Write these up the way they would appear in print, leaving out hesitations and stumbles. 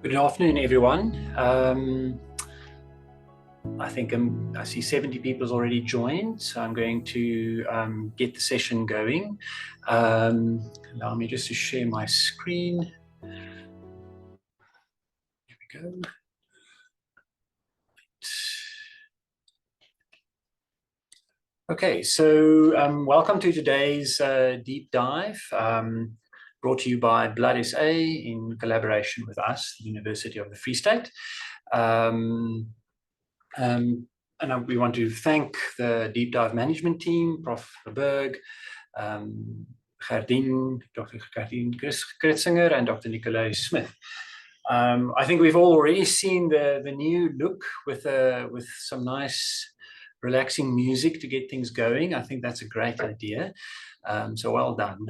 Good afternoon, everyone. I think I see 70 people has already joined, so I'm going to get the session going. Allow me just to share my screen. Here we go. Okay, so welcome to today's deep dive, brought to you by Blood SA in collaboration with us, the University of the Free State. And we want to thank the deep dive management team, Prof. Berg, Gerdien, Dr. Gerdien Kritzinger, and Dr. Nicolai Smith. I think we've already seen the new look with some nice relaxing music to get things going. I think that's a great idea. So well done.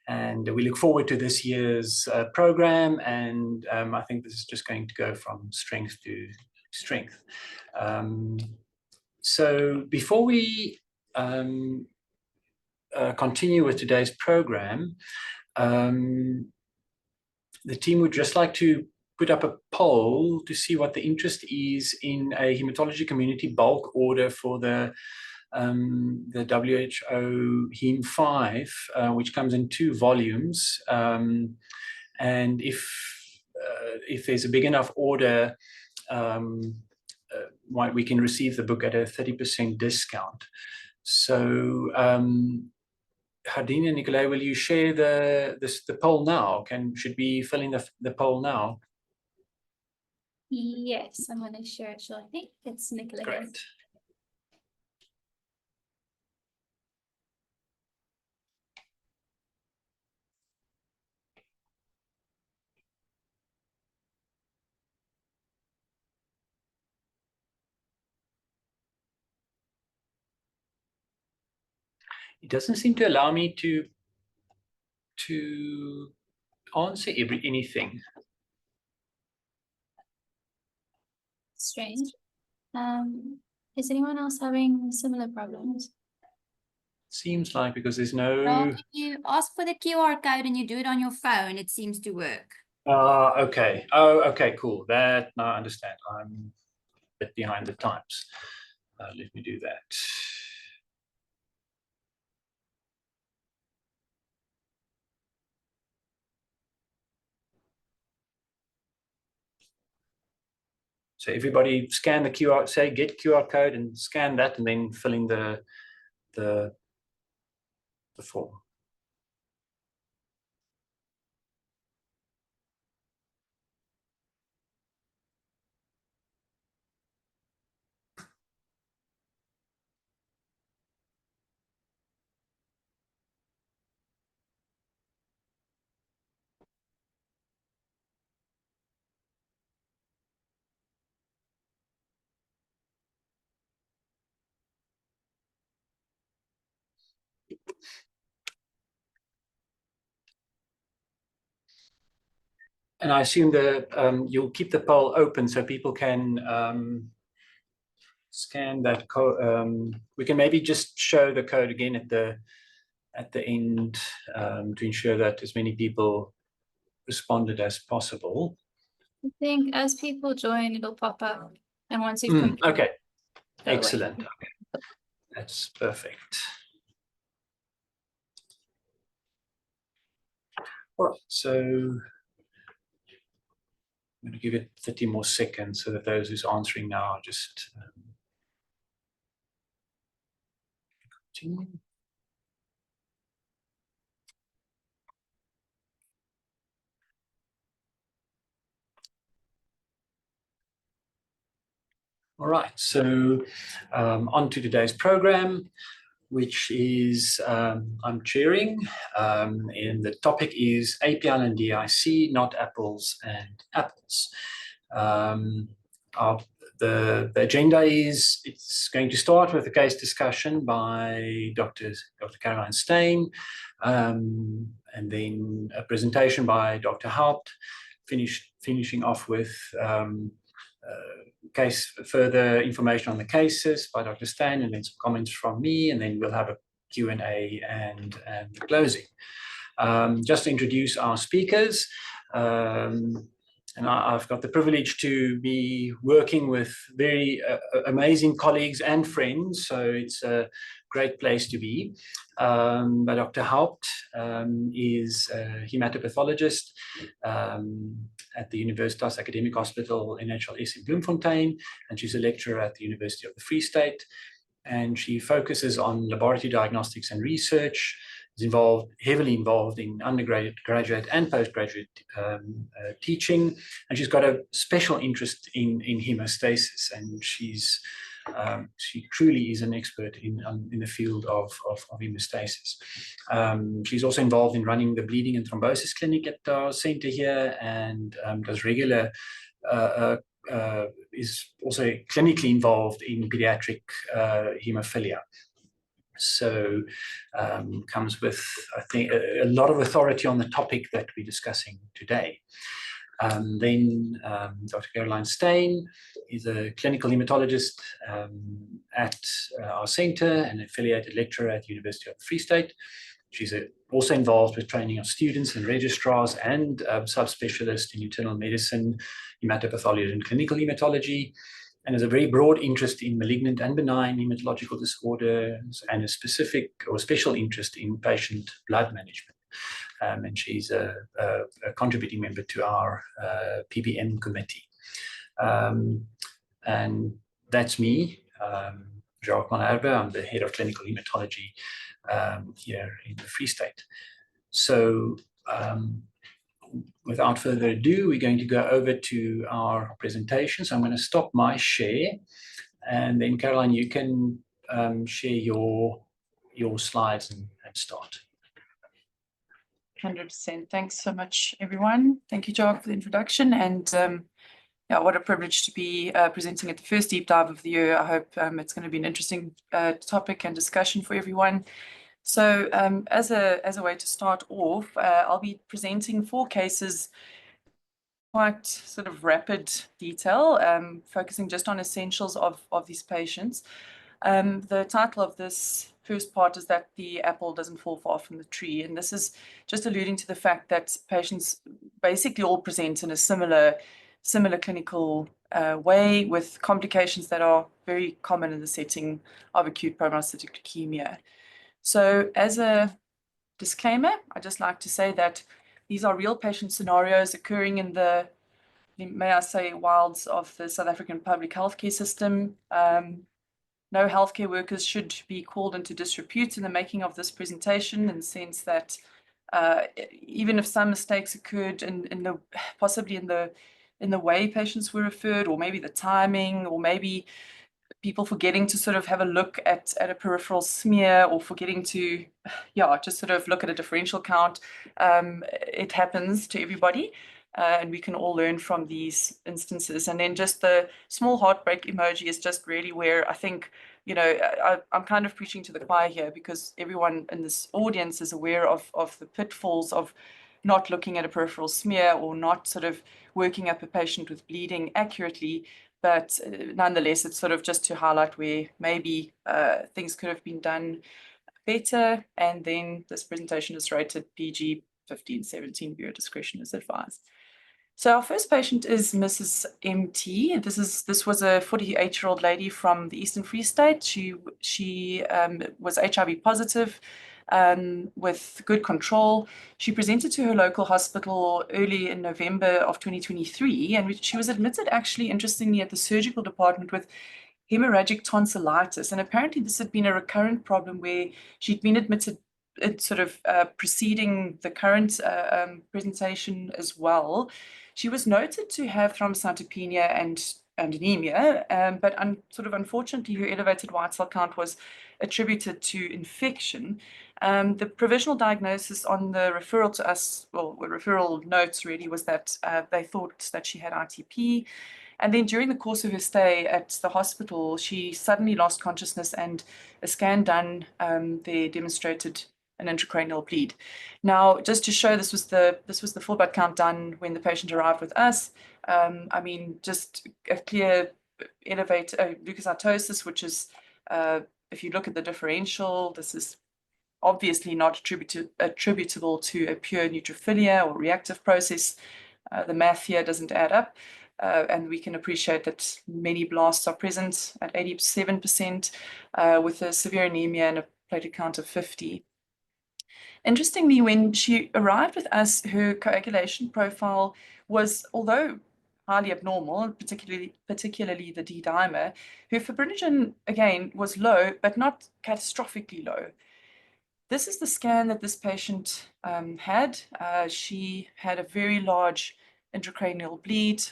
And we look forward to this year's program, and I think this is just going to go from strength to strength. So before we continue with today's program, the team would just like to put up a poll to see what the interest is in a hematology community bulk order for the WHO Hem 5, which comes in 2 volumes. And if there's a big enough order, we can receive the book at a 30% discount. So Gerdien and Nicolai, will you share the poll now? Should we fill in the poll now? Yes, I'm going to share it. So I think it's Nicolai. Great. It doesn't seem to allow me to answer anything. Strange. Is anyone else having similar problems? Seems like, because there's no... Well, if you ask for the QR code and you do it on your phone, it seems to work. Okay. Oh, okay, cool. That, now I understand. I'm a bit behind the times. Let me do that. So everybody scan the QR, say get QR code and scan that, and then fill in the form. And I assume you'll keep the poll open so people can scan that code. We can maybe just show the code again at the end to ensure that as many people responded as possible. I think as people join, it'll pop up. And once you've okay, excellent. Okay. That's perfect. All right, so I'm going to give it 30 more seconds so that those who's answering now just continue. All right, so on to today's program, which is I'm chairing, and the topic is APL and DIC, not apples and apples. The agenda is it's going to start with a case discussion by Dr. Caroline Steyn, and then a presentation by Dr. Haupt, finishing off with further information on the cases by Dr. Stan, and then some comments from me, and then we'll have a Q&A and closing. Just to introduce our speakers, and I've got the privilege to be working with very amazing colleagues and friends, so it's a great place to be. But Dr. Haupt is a hematopathologist at the Universitas Academic Hospital NHLS in Bloemfontein, and she's a lecturer at the University of the Free State. And she focuses on laboratory diagnostics and research, is heavily involved in undergraduate, graduate, and postgraduate teaching. And she's got a special interest in hemostasis, and she truly is an expert in the field of hemostasis. She's also involved in running the bleeding and thrombosis clinic at our center here, and does regular is also clinically involved in pediatric hemophilia. So comes with, I think, a lot of authority on the topic that we're discussing today. Then Dr. Caroline Steyn is a clinical hematologist at our center and affiliated lecturer at the University of the Free State. She's also involved with training of students and registrars and subspecialists in internal medicine, hematopathology, and clinical hematology, and has a very broad interest in malignant and benign hematological disorders, and a specific or special interest in patient blood management. And she's a contributing member to our PBM committee. And that's me, Jacques van Herbe. I'm the head of clinical hematology here in the Free State. So without further ado, we're going to go over to our presentation. So I'm going to stop my share, and then Caroline, you can share your slides and start. 100%. Thanks so much, everyone. Thank you, Jacques, for the introduction. And yeah, what a privilege to be presenting at the first deep dive of the year. I hope it's going to be an interesting topic and discussion for everyone. So as a way to start off, I'll be presenting 4 cases, quite sort of rapid detail, focusing just on essentials of these patients. The title of this first part is that the apple doesn't fall far from the tree, and this is just alluding to the fact that patients basically all present in a similar clinical way, with complications that are very common in the setting of acute prognostitic leukemia. So as a disclaimer, I'd just like to say that these are real patient scenarios occurring in the, may I say, wilds of the South African public healthcare system. No healthcare workers should be called into disrepute in the making of this presentation, in the sense that even if some mistakes occurred possibly in the way patients were referred, or maybe the timing, or maybe people forgetting to sort of have a look at a peripheral smear, or forgetting to, just sort of look at a differential count, it happens to everybody. And we can all learn from these instances. And then just the small heartbreak emoji is just really where I think, I'm kind of preaching to the choir here, because everyone in this audience is aware of the pitfalls of not looking at a peripheral smear, or not sort of working up a patient with bleeding accurately. But nonetheless, it's sort of just to highlight where maybe things could have been done better. And then this presentation is rated PG 15-17, viewer discretion is advised. So our first patient is Mrs. MT. This was a 48-year-old lady from the Eastern Free State. She was HIV positive with good control. She presented to her local hospital early in November of 2023, and she was admitted, actually, interestingly, at the surgical department with hemorrhagic tonsillitis. And apparently this had been a recurrent problem where she'd been admitted sort of preceding the current presentation as well. She was noted to have thrombocytopenia and anemia, but sort of unfortunately her elevated white cell count was attributed to infection. The provisional diagnosis on the referral to us, well, referral notes really, was that they thought that she had ITP. And then during the course of her stay at the hospital, she suddenly lost consciousness, and a scan done there demonstrated an intracranial bleed. Now, just to show this was the full blood count done when the patient arrived with us. I mean, just a clear elevated leukocytosis, which is, if you look at the differential, this is obviously not attributable to a pure neutrophilia or reactive process. The math here doesn't add up. And we can appreciate that many blasts are present at 87% with a severe anemia and a platelet count of 50. Interestingly, when she arrived with us, her coagulation profile was, although highly abnormal, particularly the D dimer, her fibrinogen, again, was low, but not catastrophically low. This is the scan that this patient had. She had a very large intracranial bleed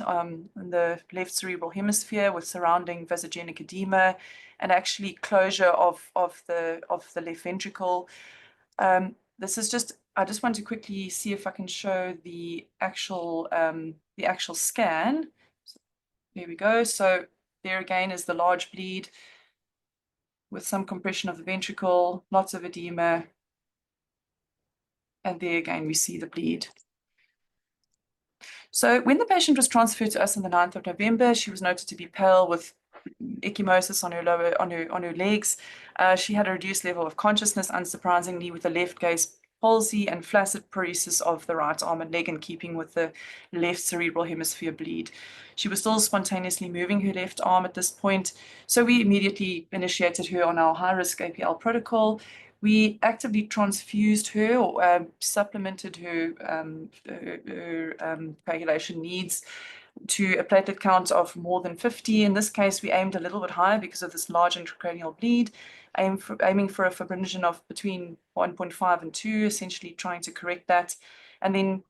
in the left cerebral hemisphere with surrounding vasogenic edema and actually closure of the left ventricle. This is just, I just want to quickly see if I can show the actual scan. So there we go. So there again is the large bleed with some compression of the ventricle, lots of edema. And there again, we see the bleed. So when the patient was transferred to us on the 9th of November, she was noted to be pale with ecchymosis on her legs. She had a reduced level of consciousness, unsurprisingly, with a left gaze palsy and flaccid paresis of the right arm and leg, in keeping with the left cerebral hemisphere bleed. She was still spontaneously moving her left arm at this point, so we immediately initiated her on our high-risk APL protocol. We actively transfused her or supplemented her coagulation needs to a platelet count of more than 50. In this case, we aimed a little bit higher because of this large intracranial bleed, aiming for a fibrinogen of between 1.5 and 2, essentially trying to correct that, and then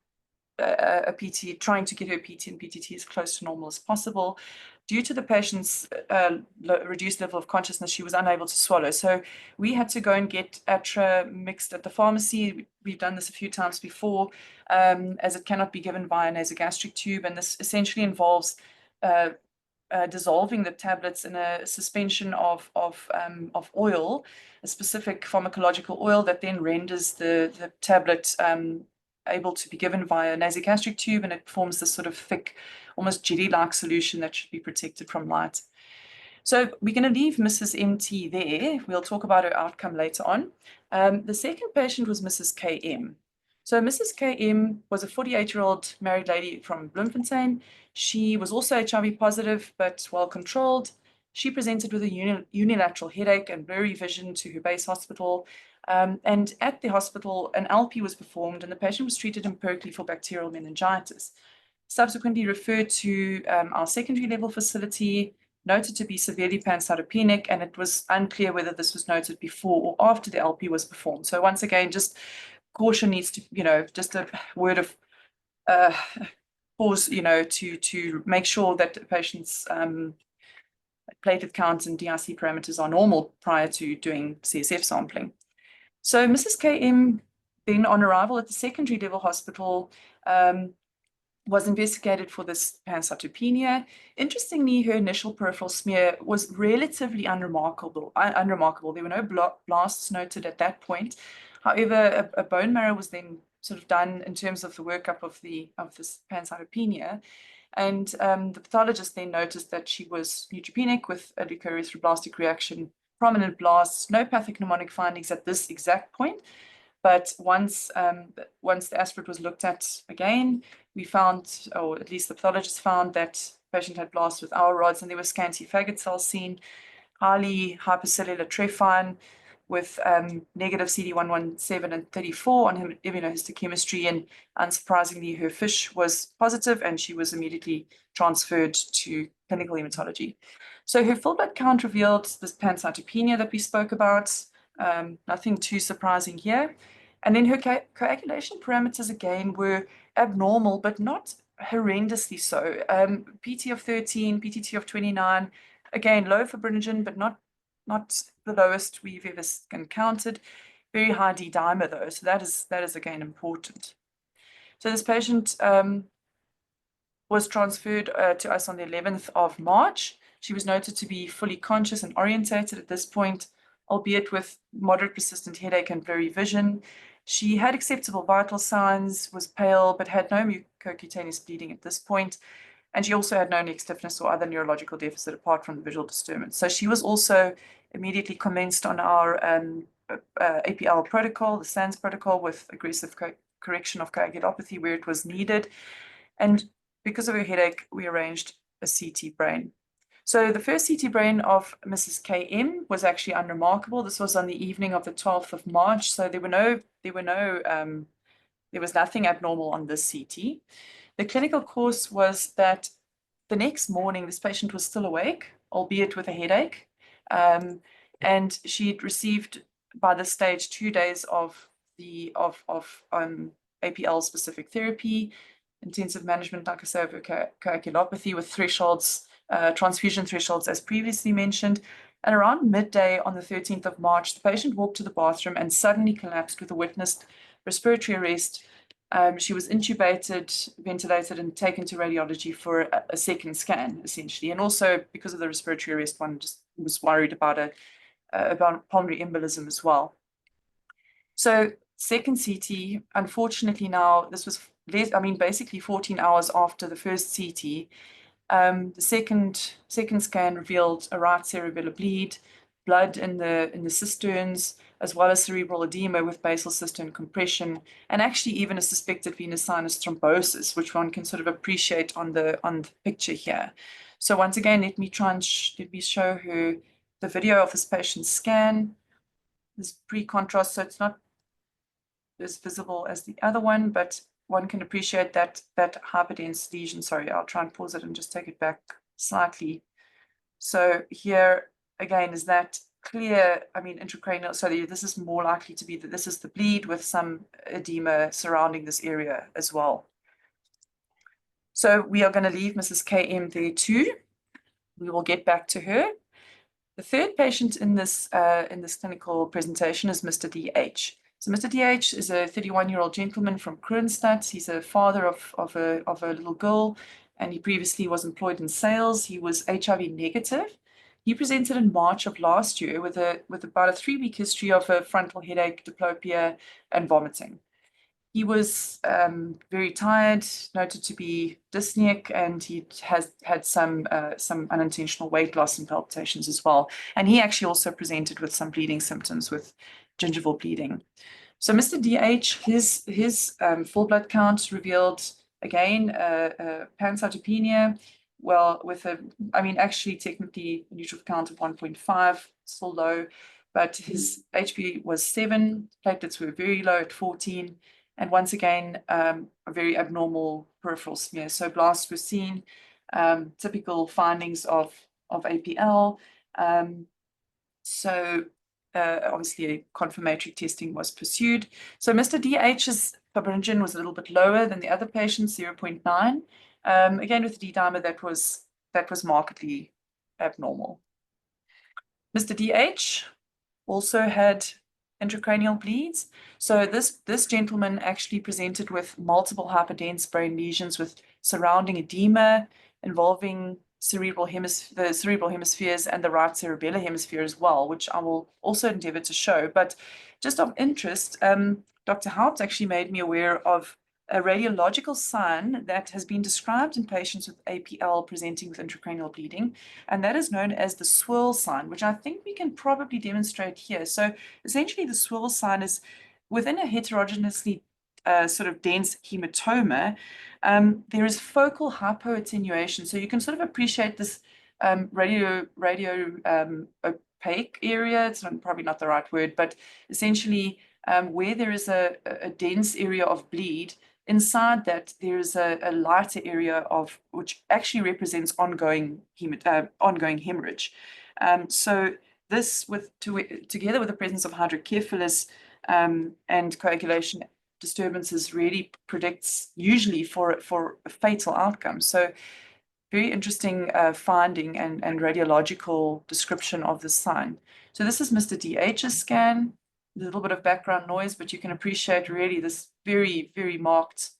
a PT, trying to get her PT and PTT as close to normal as possible. Due to the patient's reduced level of consciousness, she was unable to swallow. So we had to go and get Atra mixed at the pharmacy. We've done this a few times before, as it cannot be given via nasogastric tube. And this essentially involves dissolving the tablets in a suspension of oil, a specific pharmacological oil that then renders the tablet able to be given via nasogastric tube, and it forms this sort of thick, almost jelly-like solution that should be protected from light. So we're going to leave Mrs. MT there. We'll talk about her outcome later on. The second patient was Mrs. KM. So Mrs. KM was a 48-year-old married lady from Bloemfontein. She was also HIV positive, but well controlled. She presented with a unilateral headache and blurry vision to her base hospital. And at the hospital, an LP was performed and the patient was treated empirically for bacterial meningitis. Subsequently referred to our secondary level facility, noted to be severely pancytopenic, and it was unclear whether this was noted before or after the LP was performed. So once again, just caution needs to, just a word of pause, to make sure that the patient's platelet counts and DIC parameters are normal prior to doing CSF sampling. So Mrs. KM, then on arrival at the secondary level hospital, was investigated for this pancytopenia. Interestingly, her initial peripheral smear was relatively unremarkable. There were no blasts noted at that point. However, a bone marrow was then sort of done in terms of the workup of this pancytopenia. And the pathologist then noticed that she was neutropenic with a leukoerythroblastic reaction, prominent blasts, no pathognomonic findings at this exact point. But once the aspirate was looked at again, we found, or at least the pathologist found, that the patient had blasts with our rods, and there were scanty phagot cells seen, highly hypercellular trephine with negative CD117 and 34 on immunohistochemistry, and unsurprisingly, her FISH was positive, and she was immediately transferred to clinical hematology. So her full blood count revealed this pancytopenia that we spoke about. Nothing too surprising here. And then her coagulation parameters again were abnormal, but not horrendously so. PT of 13, PTT of 29, again, low fibrinogen, but not the lowest we've ever encountered. Very high D dimer though, so that is again important. So this patient was transferred to us on the 11th of March. She was noted to be fully conscious and orientated at this point albeit with moderate persistent headache and blurry vision. She had acceptable vital signs, was pale, but had no mucocutaneous bleeding at this point. And she also had no neck stiffness or other neurological deficit apart from the visual disturbance. So she was also immediately commenced on our APL protocol, the SANS protocol, with aggressive correction of coagulopathy where it was needed. And because of her headache, we arranged a CT brain. So the first CT brain of Mrs. KM was actually unremarkable. This was on the evening of the 12th of March. So there was nothing abnormal on this CT. The clinical course was that the next morning, this patient was still awake, albeit with a headache. And she'd received by this stage 2 days of APL specific therapy, intensive management, like I say, of coagulopathy with thresholds, transfusion thresholds as previously mentioned. And around midday on the 13th of March, the patient walked to the bathroom and suddenly collapsed with a witnessed respiratory arrest. She was intubated, ventilated, and taken to radiology for a second scan, essentially. And also, because of the respiratory arrest, one just was worried about pulmonary embolism as well. So second CT, unfortunately now, this was basically 14 hours after the first CT. The second scan revealed a right cerebellar bleed, blood in the cisterns, as well as cerebral edema with basal cistern compression, and actually even a suspected venous sinus thrombosis, which one can sort of appreciate on the picture here. So once again, let me show her the video of this patient's scan. This pre-contrast, so it's not as visible as the other one, but one can appreciate that hyperdense lesion. Sorry, I'll try and pause it and just take it back slightly. So here again, is that clear? I mean, intracranial. So this is more likely to be that this is the bleed with some edema surrounding this area as well. So we are going to leave Mrs. KM there too. We will get back to her. The third patient in this clinical presentation is Mr. DH. So Mr. DH is a 31-year-old gentleman from Kroonstad. He's a father of a little girl, and he previously was employed in sales. He was HIV negative. He presented in March of last year with about a 3-week history of a frontal headache, diplopia, and vomiting. He was very tired, noted to be dyspneic, and he has had some unintentional weight loss and palpitations as well. And he actually also presented with some bleeding symptoms with gingival bleeding. So Mr. DH, his full blood count revealed again pancytopenia. Well, actually technically a neutrophil count of 1.5, still low, but his HB was 7, platelets were very low at 14. And once again, a very abnormal peripheral smear. So blasts were seen, typical findings of APL. Obviously, confirmatory testing was pursued. So Mr. DH's fibrinogen was a little bit lower than the other patients, 0.9. Again, with the D-dimer, that was markedly abnormal. Mr. DH also had intracranial bleeds. So this gentleman actually presented with multiple hyperdense brain lesions with surrounding edema involving the cerebral hemispheres and the right cerebellar hemisphere as well, which I will also endeavor to show. But just of interest, Dr. Haupt actually made me aware of a radiological sign that has been described in patients with APL presenting with intracranial bleeding, and that is known as the swirl sign, which I think we can probably demonstrate here. So essentially the swirl sign is within a heterogeneously sort of dense hematoma, there is focal hypoattenuation. So you can sort of appreciate this radio opaque area. It's probably not the right word, but essentially where there is a dense area of bleed, inside that there is a lighter area which actually represents ongoing hemorrhage. So this, together with the presence of hydrocephalus and coagulation disturbances, really predicts usually for a fatal outcome. So very interesting finding and radiological description of this sign. So this is Mr. DH's scan. A little bit of background noise, but you can appreciate really this very, very marked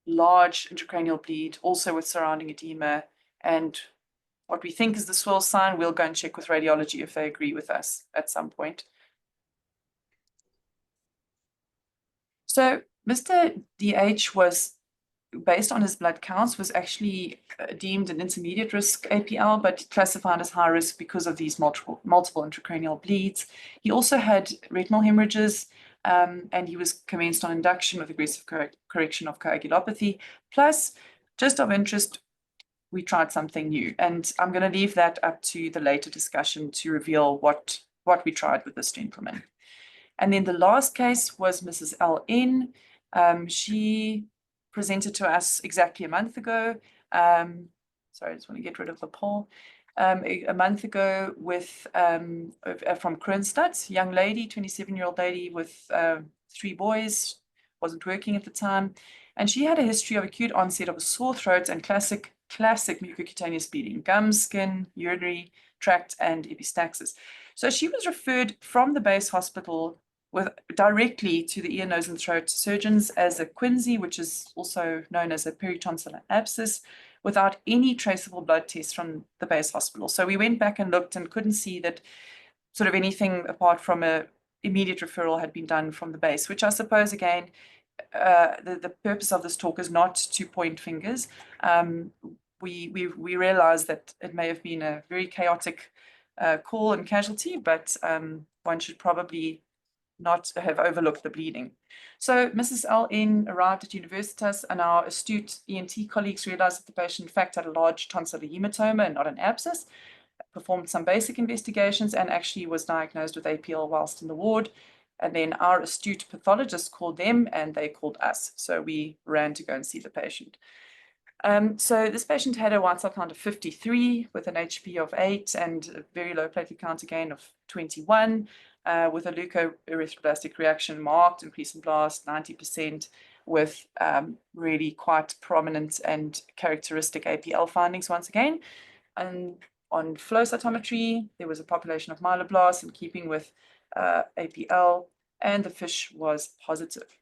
large intracranial bleed, also with surrounding edema and what we think is the swirl sign. We'll go and check with radiology if they agree with us at some point. So Mr. DH was, based on his blood counts, was actually deemed an intermediate risk APL, but classified as high risk because of these multiple intracranial bleeds. He also had retinal hemorrhages, and he was commenced on induction with aggressive correction of coagulopathy. Plus, just of interest, we tried something new, and I'm going to leave that up to the later discussion to reveal what we tried with this gentleman. And then the last case was Mrs. LN. She presented to us exactly a month ago. Sorry, I just want to get rid of the poll. A month ago with from Kroonstad, young lady, 27-year-old lady with 3 boys, wasn't working at the time. And she had a history of acute onset of a sore throat and classic mucocutaneous bleeding, gums, skin, urinary tract, and epistaxis. So she was referred from the base hospital directly to the ear, nose, and throat surgeons as a quinsy, which is also known as a peritonsillar abscess, without any traceable blood tests from the base hospital. So we went back and looked and couldn't see that sort of anything apart from a immediate referral had been done from the base, which I suppose, again, the purpose of this talk is not to point fingers. We realize that it may have been a very chaotic call and casualty, but one should probably not have overlooked the bleeding. So Mrs. LN arrived at Universitas, and our astute ENT colleagues realized that the patient in fact had a large tonsillar hematoma and not an abscess, performed some basic investigations, and actually was diagnosed with APL whilst in the ward. And then our astute pathologist called them, and they called us. So we ran to go and see the patient. So this patient had a white cell count of 53 with an HP of 8 and a very low platelet count again of 21, with a leukoerythroblastic reaction, marked increase in blast, 90%, with really quite prominent and characteristic APL findings once again. And on flow cytometry, there was a population of myeloblasts in keeping with APL, and the FISH was positive.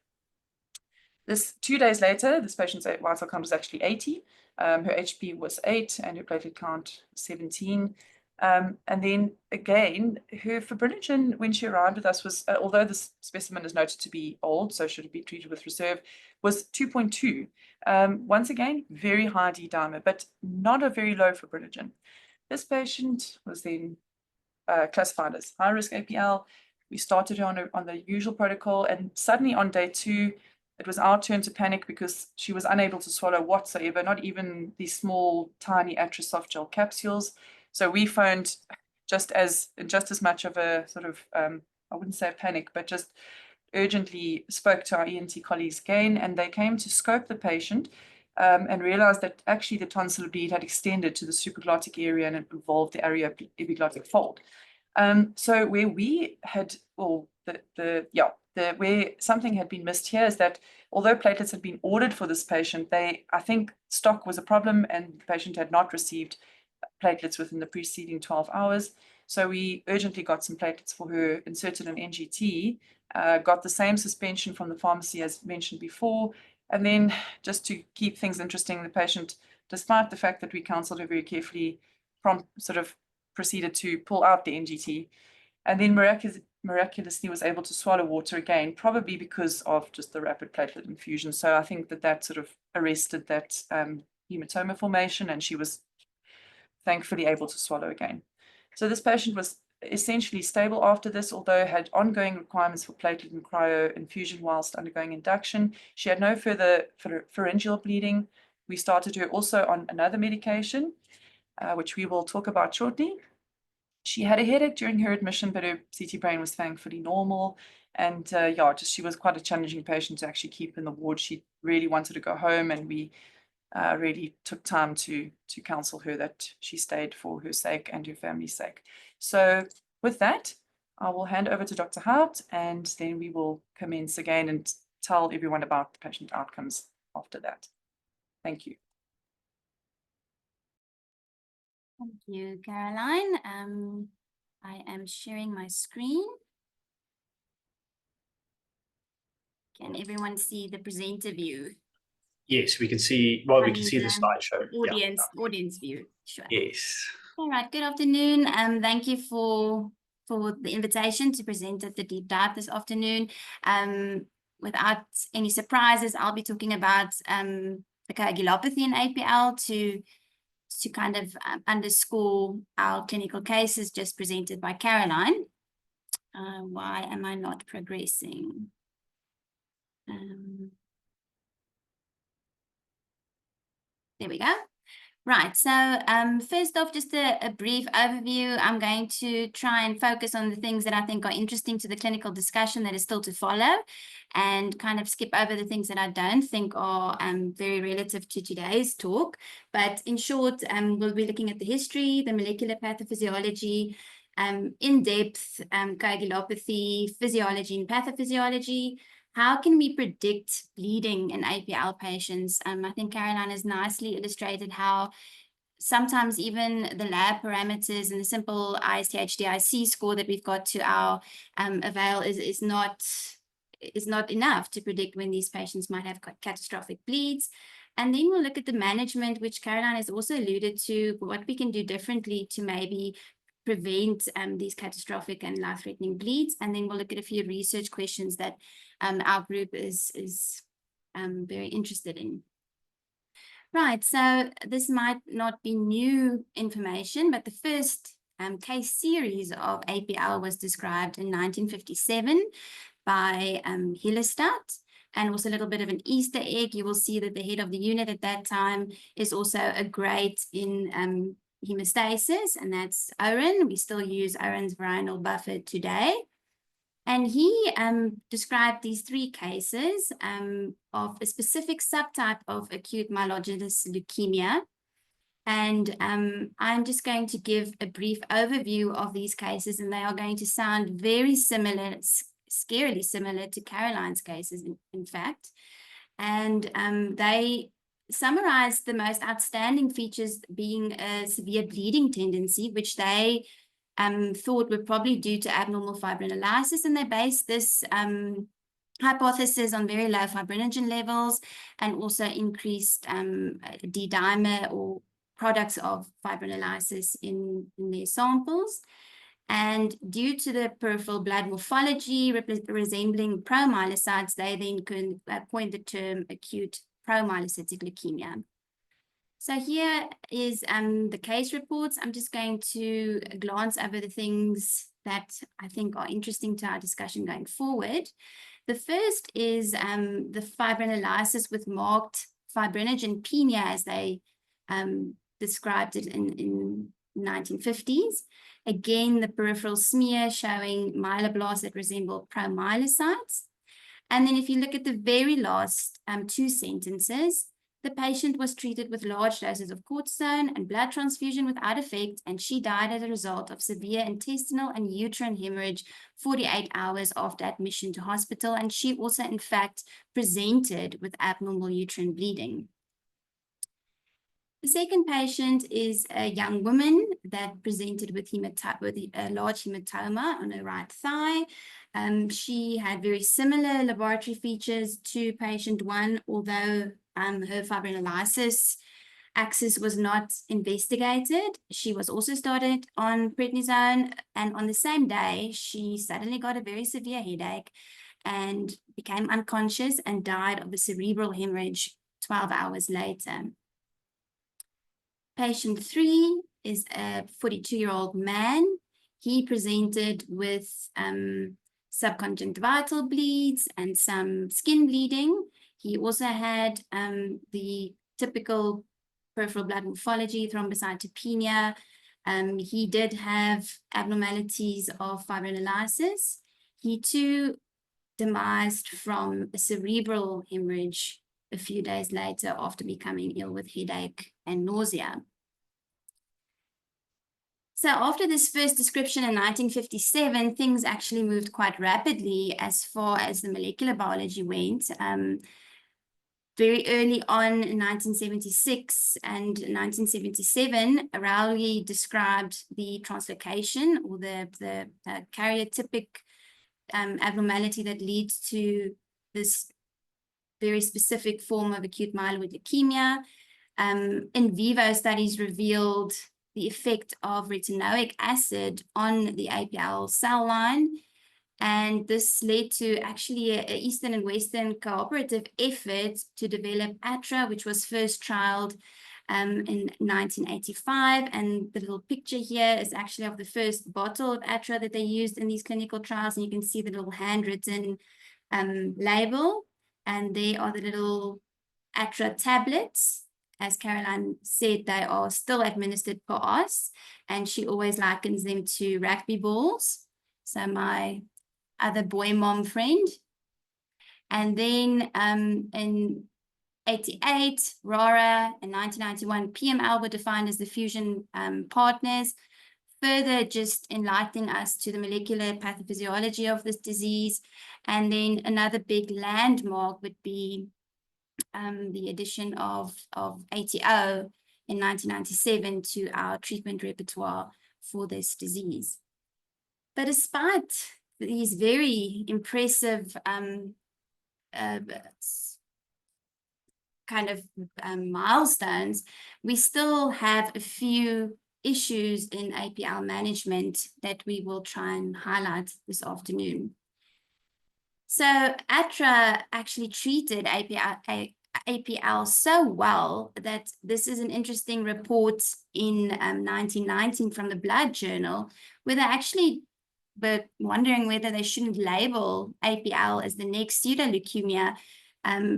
2 days later, this patient's white cell count was actually 80. Her HP was 8 and her platelet count 17. And then again, her fibrinogen when she arrived with us was, although this specimen is noted to be old, so should be treated with reserve, was 2.2. Once again, very high D-dimer, but not a very low fibrinogen. This patient was then classified as high-risk APL. We started her on the usual protocol, and suddenly on day 2, it was our turn to panic because she was unable to swallow whatsoever, not even these small, tiny Atrosoft gel capsules. So we phoned just as much of a sort of, I wouldn't say a panic, but just urgently spoke to our ENT colleagues again, and they came to scope the patient and realized that actually the tonsillar bleed had extended to the supraglottic area and it involved the areoepiglottic fold. So where we had, well, where something had been missed here is that although platelets had been ordered for this patient, I think stock was a problem and the patient had not received platelets within the preceding 12 hours. So we urgently got some platelets for her, inserted an NGT, got the same suspension from the pharmacy as mentioned before. And then just to keep things interesting, the patient, despite the fact that we counseled her very carefully, sort of proceeded to pull out the NGT, and then miraculously was able to swallow water again, probably because of just the rapid platelet infusion. So I think that sort of arrested that hematoma formation, and she was thankfully able to swallow again. So this patient was essentially stable after this, although had ongoing requirements for platelet and cryo infusion whilst undergoing induction. She had no further pharyngeal bleeding. We started her also on another medication, which we will talk about shortly. She had a headache during her admission, but her CT brain was thankfully normal. And she was quite a challenging patient to actually keep in the ward. She really wanted to go home, and we really took time to counsel her that she stayed for her sake and her family's sake. So with that, I will hand over to Dr. Hout, and then we will commence again and tell everyone about the patient outcomes after that. Thank you. Thank you, Caroline. I am sharing my screen. Can everyone see the presenter view? Yes, we can see, well, we can And, see the slideshow. Yeah. audience view. Sure. Yes. All right. Good afternoon. Thank you for the invitation to present at the deep dive this afternoon. Without any surprises, I'll be talking about the coagulopathy in APL to kind of underscore our clinical cases just presented by Caroline. Why am I not progressing? There we go. Right, so first off, just a brief overview. I'm going to try and focus on the things that I think are interesting to the clinical discussion that is still to follow, and kind of skip over the things that I don't think are very relative to today's talk. But in short, we'll be looking at the history, the molecular pathophysiology, in-depth coagulopathy, physiology and pathophysiology. How can we predict bleeding in APL patients? I think Caroline has nicely illustrated how sometimes even the lab parameters and the simple ISTH-DIC score that we've got to our avail is not enough to predict when these patients might have catastrophic bleeds. And then we'll look at the management, which Caroline has also alluded to, what we can do differently to maybe prevent these catastrophic and life-threatening bleeds. And then we'll look at a few research questions that our group is very interested in. Right, so this might not be new information, but the first case series of APL was described in 1957 by Hillestadt. And also a little bit of an Easter egg. You will see that the head of the unit at that time is also a great in hemostasis, and that's Oren. We still use Oren's verinal buffer today. And he described these three cases of a specific subtype of acute myelogenous leukemia. And I'm just going to give a brief overview of these cases, and they are going to sound very similar, scarily similar to Caroline's cases, in fact. And they summarize the most outstanding features being a severe bleeding tendency, which they thought were probably due to abnormal fibrinolysis, and they based this hypothesis on very low fibrinogen levels and also increased D-dimer or products of fibrinolysis in their samples. And due to the peripheral blood morphology resembling promyelocytes, they then coined the term acute promyelocytic leukemia. So here is the case reports. I'm just going to glance over the things that I think are interesting to our discussion going forward. The first is the fibrinolysis with marked fibrinogenpenia, as they described it in 1950s. Again, the peripheral smear showing myeloblasts that resemble promyelocytes. And then if you look at the very last two sentences, the patient was treated with large doses of cortisone and blood transfusion without effect, and she died as a result of severe intestinal and uterine hemorrhage 48 hours after admission to hospital. And she also, in fact, presented with abnormal uterine bleeding. The second patient is a young woman that presented with a large hematoma on her right thigh. She had very similar laboratory features to patient one, although her fibrinolysis axis was not investigated. She was also started on prednisone, and on the same day, she suddenly got a very severe headache and became unconscious and died of a cerebral hemorrhage 12 hours later. Patient 3 is a 42-year-old man. He presented with subconjunctival bleeds and some skin bleeding. He also had the typical peripheral blood morphology, thrombocytopenia. He did have abnormalities of fibrinolysis. He too demised from a cerebral hemorrhage a few days later after becoming ill with headache and nausea. So after this first description in 1957, things actually moved quite rapidly as far as the molecular biology went. Very early on in 1976 and 1977, Rowley described the translocation or the karyotypic abnormality that leads to this very specific form of acute myeloid leukemia. In vivo studies revealed the effect of retinoic acid on the APL cell line. And this led to actually an Eastern and Western cooperative effort to develop ATRA, which was first trialed in 1985. And the little picture here is actually of the first bottle of ATRA that they used in these clinical trials. And you can see the little handwritten label. And there are the little ATRA tablets. As Caroline said, they are still administered per os, and she always likens them to rugby balls. So my other boy mom friend. And then in 88, RARA, in 1991, PML were defined as the fusion partners, further just enlightening us to the molecular pathophysiology of this disease. And then another big landmark would be the addition of ATO in 1997 to our treatment repertoire for this disease. But despite these very impressive milestones, we still have a few issues in APL management that we will try and highlight this afternoon. So ATRA actually treated APL so well that this is an interesting report in 1919 from the Blood Journal, where they actually were wondering whether they shouldn't label APL as the next pseudoleukemia,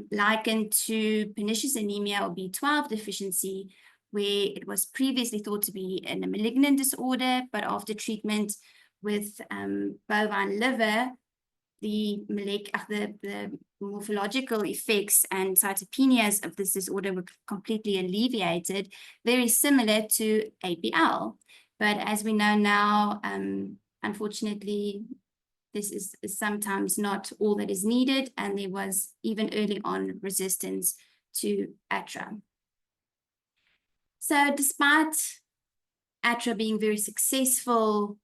likened to pernicious anemia or B12 deficiency, where it was previously thought to be a malignant disorder, but after treatment with bovine liver, the morphological effects and cytopenias of this disorder were completely alleviated, very similar to APL. But as we know now, unfortunately, this is sometimes not all that is needed, and there was even early on resistance to ATRA. So despite ATRA being very successful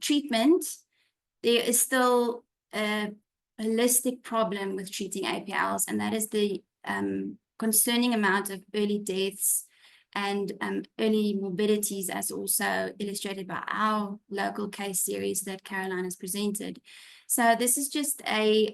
treatment, there is still a holistic problem with treating APLs, and that is the concerning amount of early deaths and early morbidities, as also illustrated by our local case series that Caroline has presented. So this is just a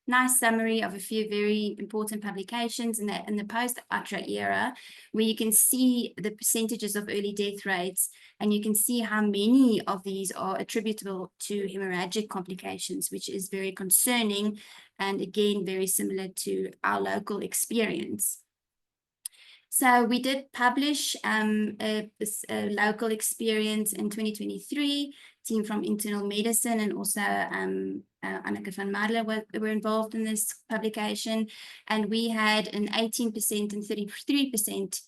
nice summary of a few very important publications in the post-ATRA era, where you can see the percentages of early death rates, and you can see how many of these are attributable to hemorrhagic complications, which is very concerning, and again, very similar to our local experience. So we did publish a local experience in 2023, team from internal medicine, and also Anneke van Madler were involved in this publication. And we had an 18% and 33%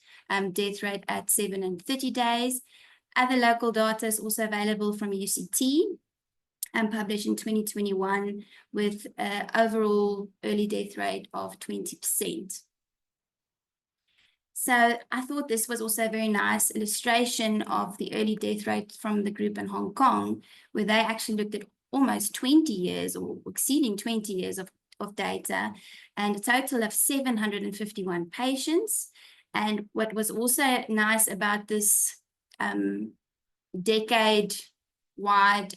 death rate at 7 and 30 days. Other local data is also available from UCT and published in 2021 with overall early death rate of 20%. So I thought this was also a very nice illustration of the early death rate from the group in Hong Kong, where they actually looked at almost 20 years or exceeding 20 years of data, and a total of 751 patients. And what was also nice about this decade-wide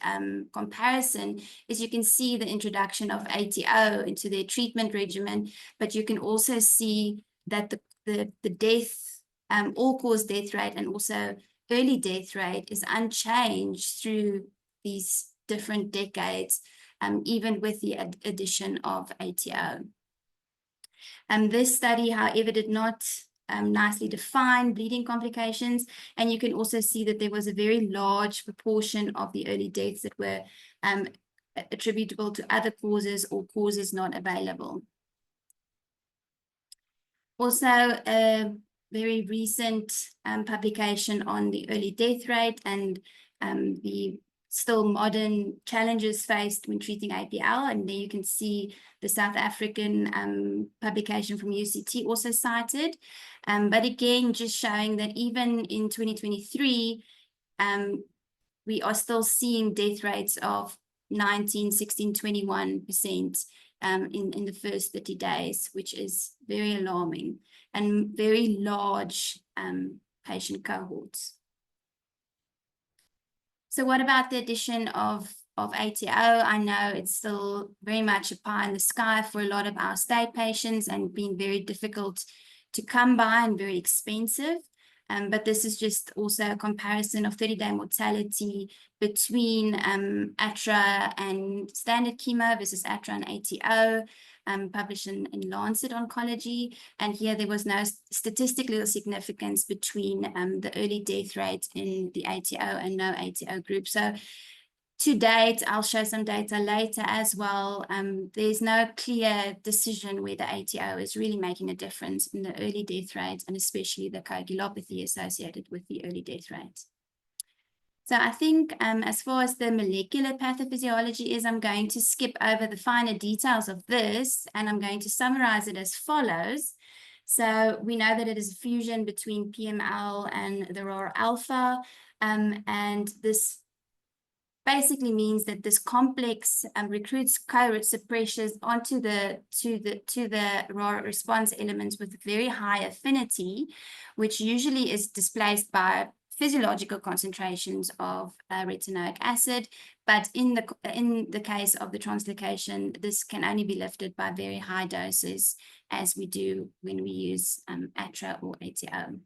comparison is you can see the introduction of ATO into their treatment regimen, but you can also see that the death, all-cause death rate and also early death rate is unchanged through these different decades, even with the addition of ATO. This study, however, did not nicely define bleeding complications, and you can also see that there was a very large proportion of the early deaths that were attributable to other causes or causes not available. Also, a very recent publication on the early death rate and the still modern challenges faced when treating APL. And there you can see the South African publication from UCT also cited. But again, just showing that even in 2023, we are still seeing death rates of 19, 16, 21%, in the first 30 days, which is very alarming, and very large patient cohorts. So what about the addition of ATO? I know it's still very much a pie in the sky for a lot of our state patients and being very difficult to come by and very expensive. But this is just also a comparison of 30-day mortality between ATRA and standard chemo versus ATRA and ATO, published in Lancet Oncology. And here there was no statistical significance between the early death rate in the ATO and no ATO group. So to date, I'll show some data later as well. There's no clear decision where the ATO is really making a difference in the early death rate, and especially the coagulopathy associated with the early death rate. So I think as far as the molecular pathophysiology is, I'm going to skip over the finer details of this, and I'm going to summarize it as follows. So we know that it is a fusion between PML and the ROR alpha, and this basically means that this complex recruits co-suppressors onto the ROR response elements with very high affinity, which usually is displaced by physiological concentrations of retinoic acid, but in the case of the translocation, this can only be lifted by very high doses, as we do when we use ATRA or ATO.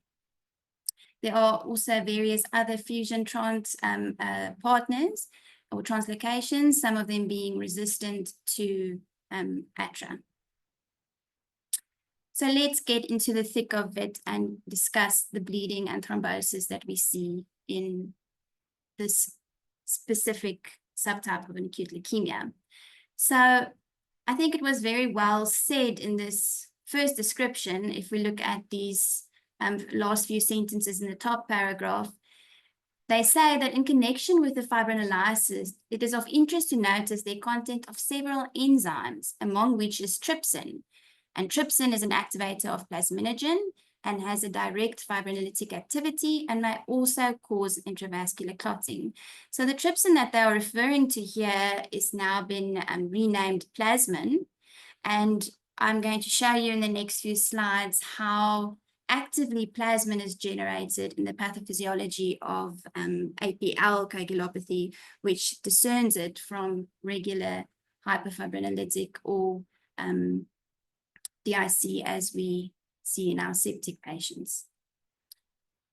There are also various other fusion partners or translocations, some of them being resistant to ATRA. So let's get into the thick of it and discuss the bleeding and thrombosis that we see in this specific subtype of an acute leukemia. So I think it was very well said in this first description, if we look at these last few sentences in the top paragraph. They say that in connection with the fibrinolysis, it is of interest to notice the content of several enzymes, among which is trypsin. And trypsin is an activator of plasminogen and has a direct fibrinolytic activity and may also cause intravascular clotting. So the trypsin that they are referring to here is now been renamed plasmin. And I'm going to show you in the next few slides how actively plasmin is generated in the pathophysiology of APL coagulopathy, which discerns it from regular hyperfibrinolytic or DIC, as we see in our septic patients.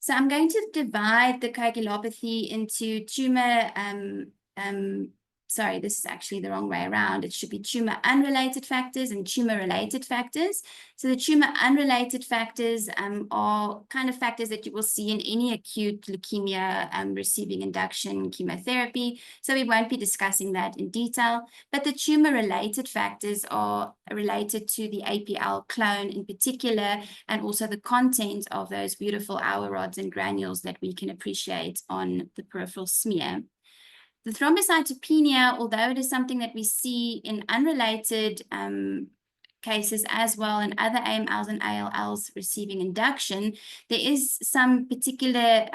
So I'm going to divide the coagulopathy into tumor, sorry, this is actually the wrong way around. It should be tumor unrelated factors and tumor related factors. So the tumor unrelated factors are kind of factors that you will see in any acute leukemia receiving induction chemotherapy. So we won't be discussing that in detail, but the tumor related factors are related to the APL clone in particular, and also the content of those beautiful hour rods and granules that we can appreciate on the peripheral smear. The thrombocytopenia, although it is something that we see in unrelated cases as well in other AMLs and ALLs receiving induction, there is some particular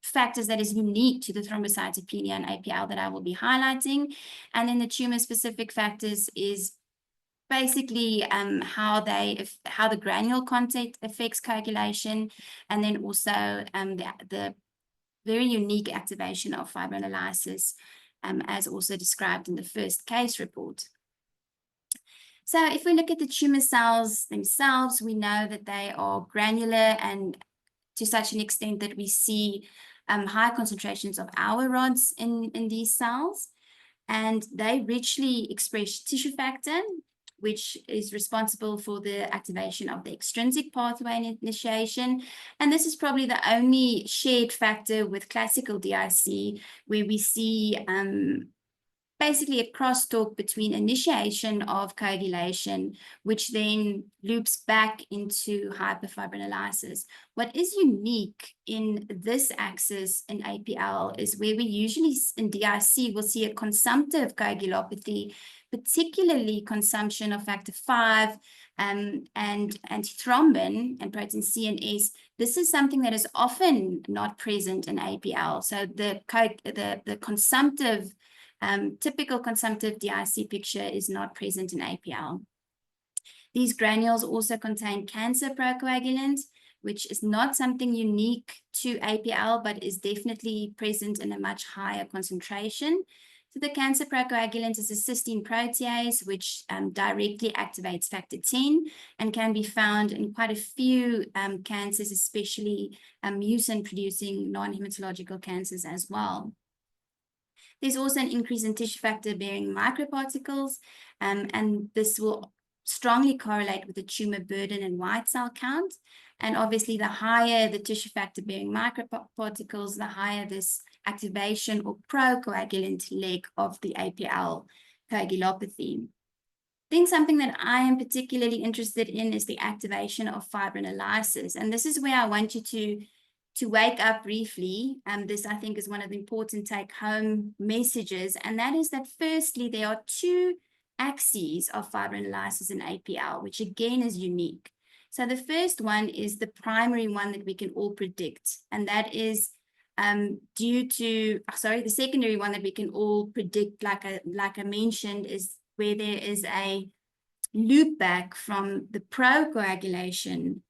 factors that is unique to the thrombocytopenia and APL that I will be highlighting. And then the tumor-specific factors is basically how the granule content affects coagulation, and then also the very unique activation of fibrinolysis, as also described in the first case report. So if we look at the tumor cells themselves, we know that they are granular, and to such an extent that we see high concentrations of hour rods in these cells, and they richly express tissue factor, which is responsible for the activation of the extrinsic pathway initiation. And this is probably the only shared factor with classical DIC, where we see basically a crosstalk between initiation of coagulation, which then loops back into hyperfibrinolysis. What is unique in this axis in APL is where we usually in DIC will see a consumptive coagulopathy, particularly consumption of factor V and antithrombin and protein C and S. This is something that is often not present in APL. So the consumptive typical consumptive DIC picture is not present in APL. These granules also contain cancer procoagulant, which is not something unique to APL, but is definitely present in a much higher concentration. So the cancer procoagulant is a cysteine protease, which directly activates factor 10 and can be found in quite a few cancers, especially mucin-producing non-hematological cancers as well. There's also an increase in tissue factor-bearing microparticles, and this will strongly correlate with the tumor burden and white cell count. And obviously, the higher the tissue factor-bearing microparticles, the higher this activation or procoagulant leg of the APL coagulopathy. I think something that I am particularly interested in is the activation of fibrinolysis. And this is where I want you to wake up briefly. This, I think, is one of the important take-home messages. And that is that, firstly, there are two axes of fibrinolysis in APL, which again is unique. So the first one is the primary one that we can all predict. And that is the secondary one that we can all predict, like I mentioned, is where there is a loop back from the procoagulation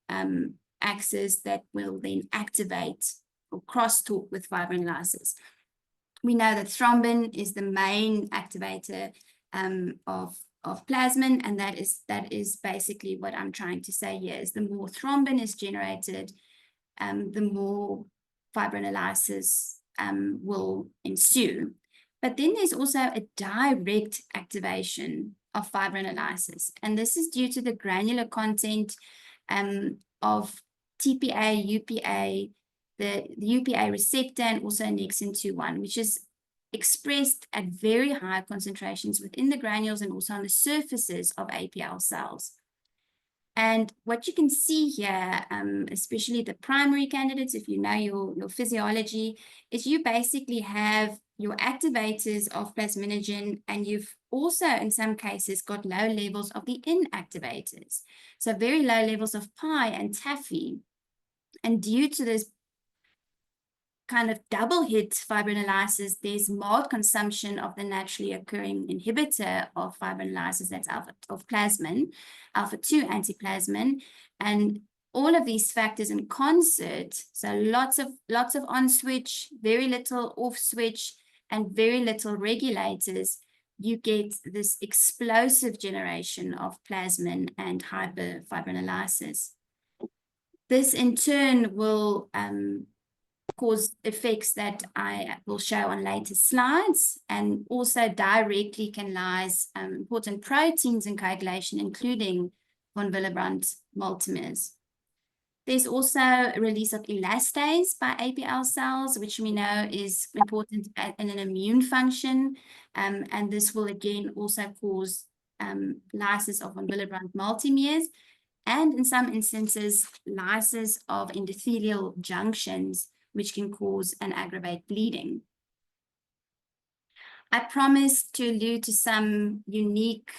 axis that will then activate or crosstalk with fibrinolysis. We know that thrombin is the main activator of plasmin, and that is basically what I'm trying to say here, is the more thrombin is generated, the more fibrinolysis will ensue. But then there's also a direct activation of fibrinolysis, and this is due to the granular content of TPA, UPA, the UPA receptor, and also annexin-2,1, which is expressed at very high concentrations within the granules and also on the surfaces of APL cells. And what you can see here, especially the primary candidates, if you know your physiology, is you basically have your activators of plasminogen, and you've also, in some cases, got low levels of the inactivators. So very low levels of pi and TAFI. And due to this kind of double hit fibrinolysis, there's mild consumption of the naturally occurring inhibitor of fibrinolysis, that's plasmin, alpha-2 antiplasmin, and all of these factors in concert, so lots of on switch, very little off switch, and very little regulators, you get this explosive generation of plasmin and hyperfibrinolysis. This in turn will cause effects that I will show on later slides, and also directly can lyse important proteins in coagulation, including von Willebrand multimers. There's also a release of elastase by APL cells, which we know is important in an immune function, and this will again also cause lysis of von Willebrand multimers, and in some instances, lysis of endothelial junctions, which can cause and aggravate bleeding. I promised to allude to some unique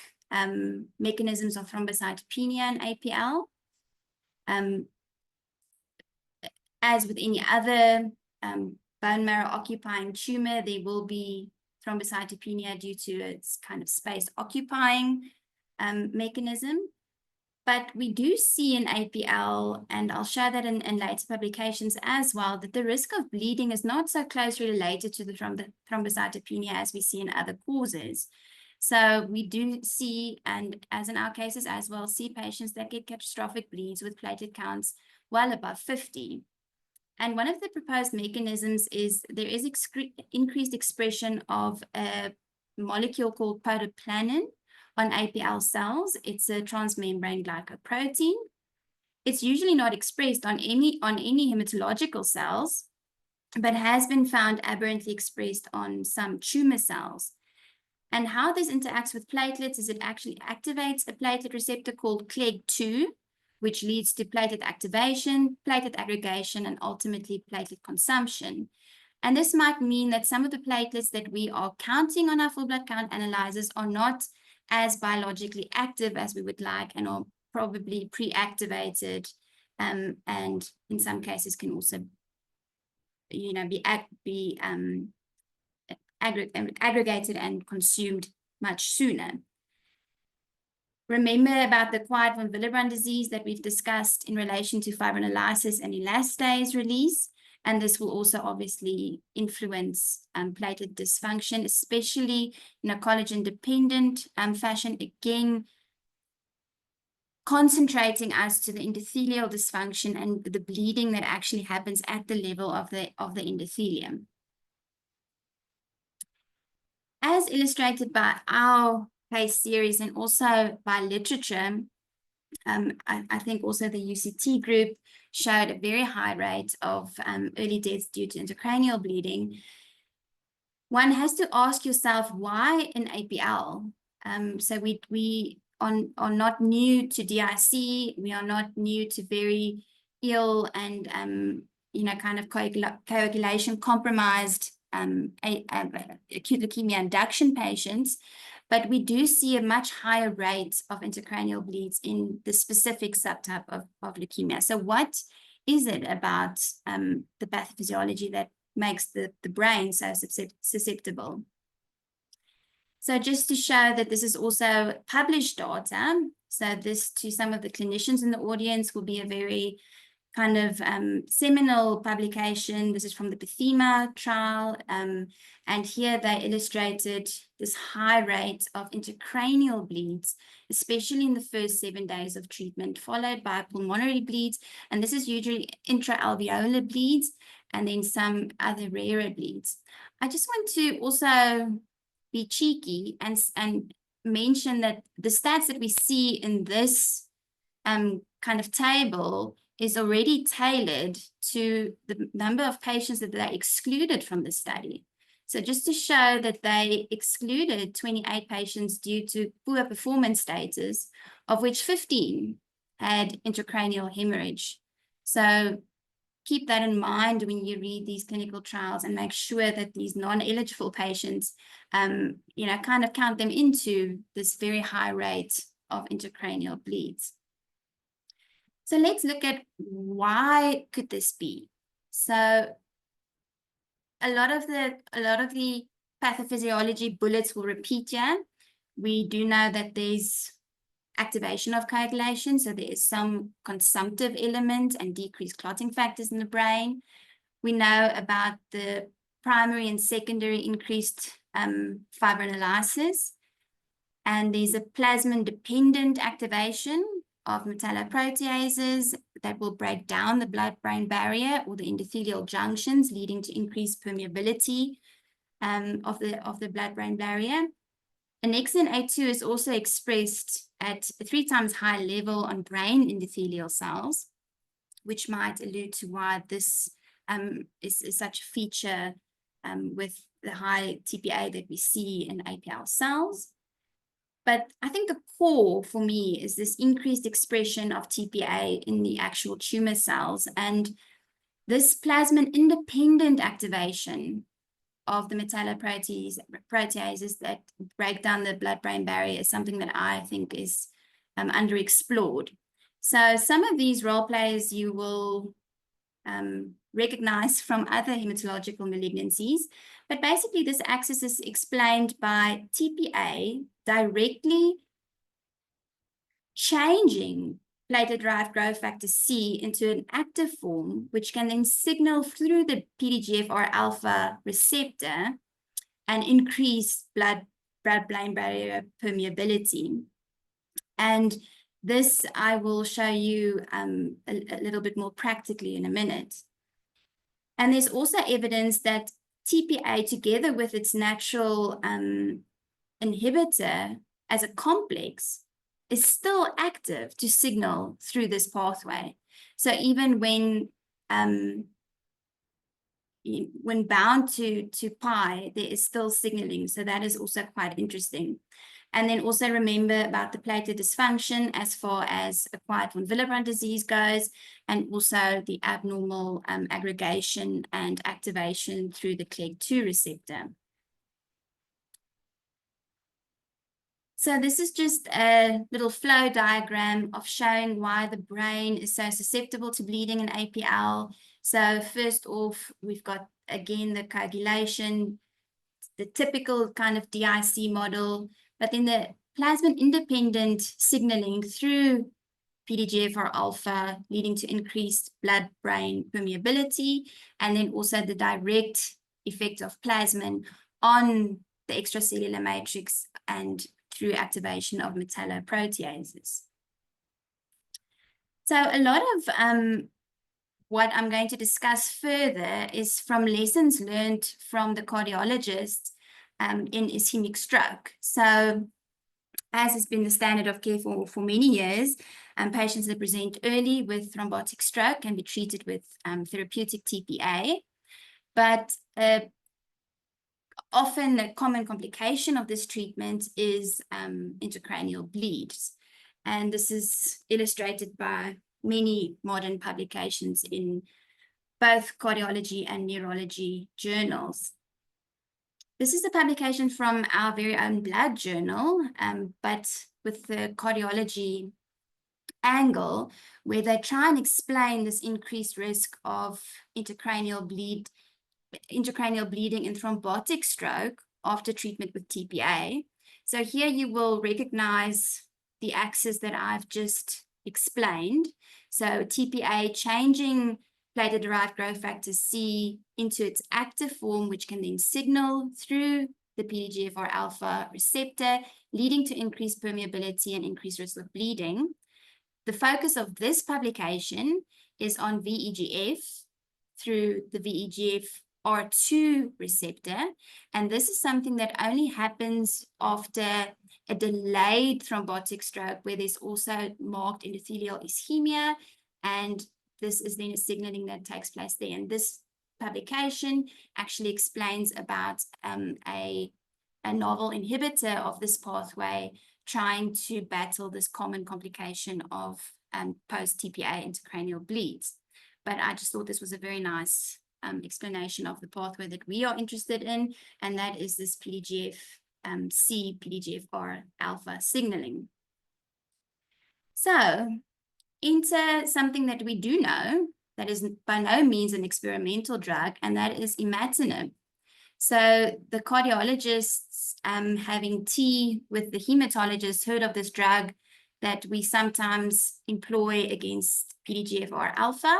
mechanisms of thrombocytopenia in APL. As with any other bone marrow occupying tumor, there will be thrombocytopenia due to its kind of space occupying mechanism. But we do see in APL, and I'll show that in later publications as well, that the risk of bleeding is not so closely related to the thrombocytopenia as we see in other causes. So we do see, and as in our cases as well, see patients that get catastrophic bleeds with platelet counts well above 50. And one of the proposed mechanisms is there is increased expression of a molecule called protoplanin on APL cells. It's a transmembrane glycoprotein. It's usually not expressed on any hematological cells, but has been found aberrantly expressed on some tumor cells. And how this interacts with platelets is it actually activates a platelet receptor called CLEG2, which leads to platelet activation, platelet aggregation, and ultimately platelet consumption. And this might mean that some of the platelets that we are counting on our full blood count analyzers are not as biologically active as we would like, and are probably pre-activated, and in some cases can also, be aggregated and consumed much sooner. Remember about the acquired von Willebrand disease that we've discussed in relation to fibrinolysis and elastase release. And this will also obviously influence platelet dysfunction, especially in a collagen-dependent fashion. Again, concentrating us to the endothelial dysfunction and the bleeding that actually happens at the level of the endothelium. As illustrated by our case series and also by literature, I think also the UCT group showed a very high rate of early deaths due to intracranial bleeding. One has to ask yourself, why an APL? So we are not new to DIC. We are not new to very ill and kind of coagulation compromised acute leukemia induction patients. But we do see a much higher rate of intracranial bleeds in the specific subtype of leukemia. So what is it about the pathophysiology that makes the brain so susceptible? So just to show that this is also published data, so this to some of the clinicians in the audience will be a very kind of seminal publication. This is from the PATHEMA trial. And here they illustrated this high rate of intracranial bleeds, especially in the first 7 days of treatment, followed by pulmonary bleeds. And this is usually intra-alveolar bleeds, and then some other rarer bleeds. I just want to also be cheeky and mention that the stats that we see in this kind of table is already tailored to the number of patients that they excluded from the study. So just to show that they excluded 28 patients due to poor performance status, of which 15 had intracranial hemorrhage. So keep that in mind when you read these clinical trials and make sure that these non-eligible patients, kind of count them into this very high rate of intracranial bleeds. So let's look at why could this be? So a lot of the pathophysiology bullets will repeat here. We do know that there's activation of coagulation, so there is some consumptive element and decreased clotting factors in the brain. We know about the primary and secondary increased fibrinolysis, and there's a plasmin-dependent activation of metalloproteases that will break down the blood-brain barrier or the endothelial junctions, leading to increased permeability of the blood-brain barrier. Annexin A2 is also expressed at a 3 times higher level on brain endothelial cells, which might allude to why this is such a feature with the high TPA that we see in APL cells. But I think the core for me is this increased expression of TPA in the actual tumor cells. And this plasmin-independent activation of the metalloproteases that break down the blood-brain barrier is something that I think is underexplored. So some of these role players you will recognize from other hematological malignancies, but basically this axis is explained by TPA directly changing platelet-derived growth factor C into an active form, which can then signal through the PDGFR alpha receptor and increase blood-brain barrier permeability. And this I will show you a little bit more practically in a minute. And there's also evidence that TPA, together with its natural inhibitor as a complex, is still active to signal through this pathway. So even when bound to pi, there is still signaling. So that is also quite interesting. And then also remember about the platelet dysfunction as far as acquired von Willebrand disease goes, and also the abnormal aggregation and activation through the CLEG2 receptor. So this is just a little flow diagram of showing why the brain is so susceptible to bleeding in APL. So first off, we've got, again, the coagulation the typical kind of DIC model, but then the plasmin-independent signaling through PDGFR alpha, leading to increased blood-brain permeability, and then also the direct effect of plasmin on the extracellular matrix and through activation of metalloproteases. So a lot of what I'm going to discuss further is from lessons learned from the cardiologists in ischemic stroke. So as has been the standard of care for many years, patients that present early with thrombotic stroke can be treated with therapeutic TPA, but often a common complication of this treatment is intracranial bleeds. And this is illustrated by many modern publications in both cardiology and neurology journals. This is a publication from our very own blood journal, but with the cardiology angle, where they try and explain this increased risk of intracranial bleeding in thrombotic stroke after treatment with TPA. So here you will recognize the axis that I've just explained. So TPA changing platelet-derived growth factor C into its active form, which can then signal through the PDGFR alpha receptor, leading to increased permeability and increased risk of bleeding. The focus of this publication is on VEGF through the VEGF-R2 receptor, and this is something that only happens after a delayed thrombotic stroke where there's also marked endothelial ischemia, and this is then a signaling that takes place there. And this publication actually explains about a novel inhibitor of this pathway trying to battle this common complication of post-TPA intracranial bleeds. But I just thought this was a very nice explanation of the pathway that we are interested in, and that is this PDGF-C, PDGFR alpha signaling. So into something that we do know that is by no means an experimental drug, and that is imatinib. So the cardiologists having tea with the hematologists heard of this drug that we sometimes employ against PDGFR alpha,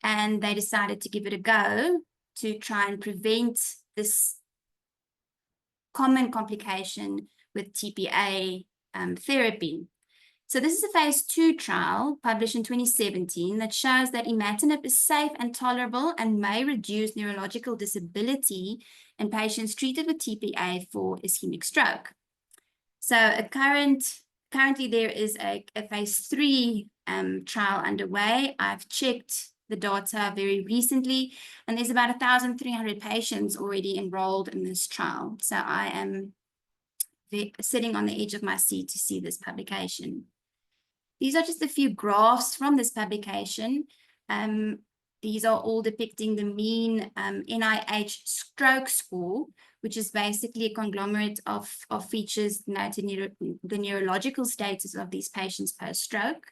and they decided to give it a go to try and prevent this common complication with TPA therapy. So this is a phase 2 trial published in 2017 that shows that imatinib is safe and tolerable and may reduce neurological disability in patients treated with TPA for ischemic stroke. So currently there is a phase 3 trial underway. I've checked the data very recently, and there's about 1,300 patients already enrolled in this trial. So I am sitting on the edge of my seat to see this publication. These are just a few graphs from this publication. These are all depicting the mean NIH stroke score, which is basically a conglomerate of features denoting the neurological status of these patients post-stroke.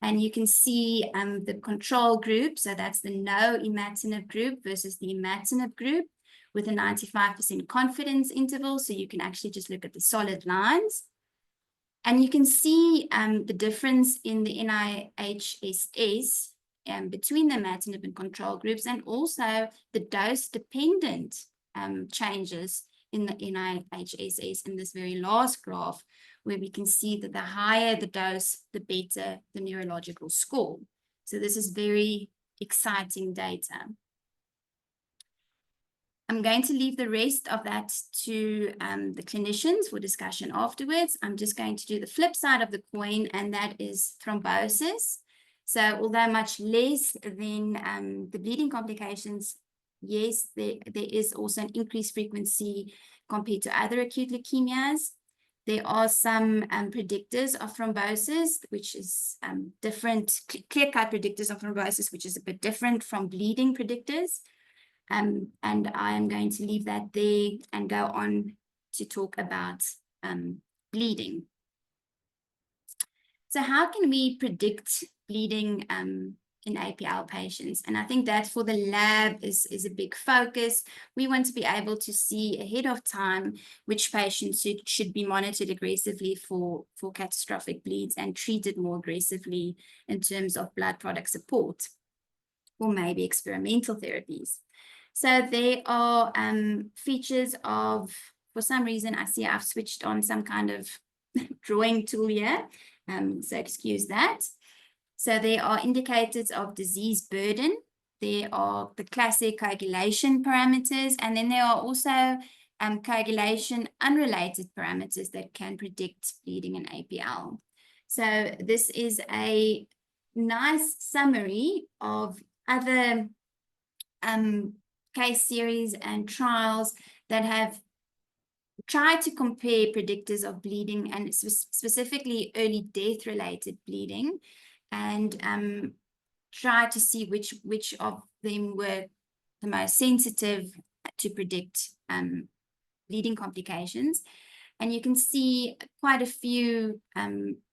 And you can see the control group, so that's the no imatinib group versus the imatinib group with a 95% confidence interval, so you can actually just look at the solid lines. And you can see the difference in the NIHSS between the imatinib and control groups, and also the dose-dependent changes in the NIHSS in this very last graph, where we can see that the higher the dose, the better the neurological score. So this is very exciting data. I'm going to leave the rest of that to the clinicians for discussion afterwards. I'm just going to do the flip side of the coin, and that is thrombosis. So although much less than the bleeding complications, yes, there is also an increased frequency compared to other acute leukemias. There are some predictors of thrombosis, which is different, clear-cut predictors of thrombosis, which is a bit different from bleeding predictors. And I am going to leave that there and go on to talk about bleeding. So how can we predict bleeding in APL patients. And I think that for the lab is a big focus. We want to be able to see ahead of time which patients should be monitored aggressively for catastrophic bleeds and treated more aggressively in terms of blood product support or maybe experimental therapies. So there are features of, for some reason, I see I've switched on some kind of drawing tool here, so excuse that. So there are indicators of disease burden. There are the classic coagulation parameters, and then there are also coagulation unrelated parameters that can predict bleeding in APL. So this is a nice summary of other case series and trials that have tried to compare predictors of bleeding and specifically early death related bleeding, and try to see which of them were the most sensitive to predict bleeding complications. And you can see quite a few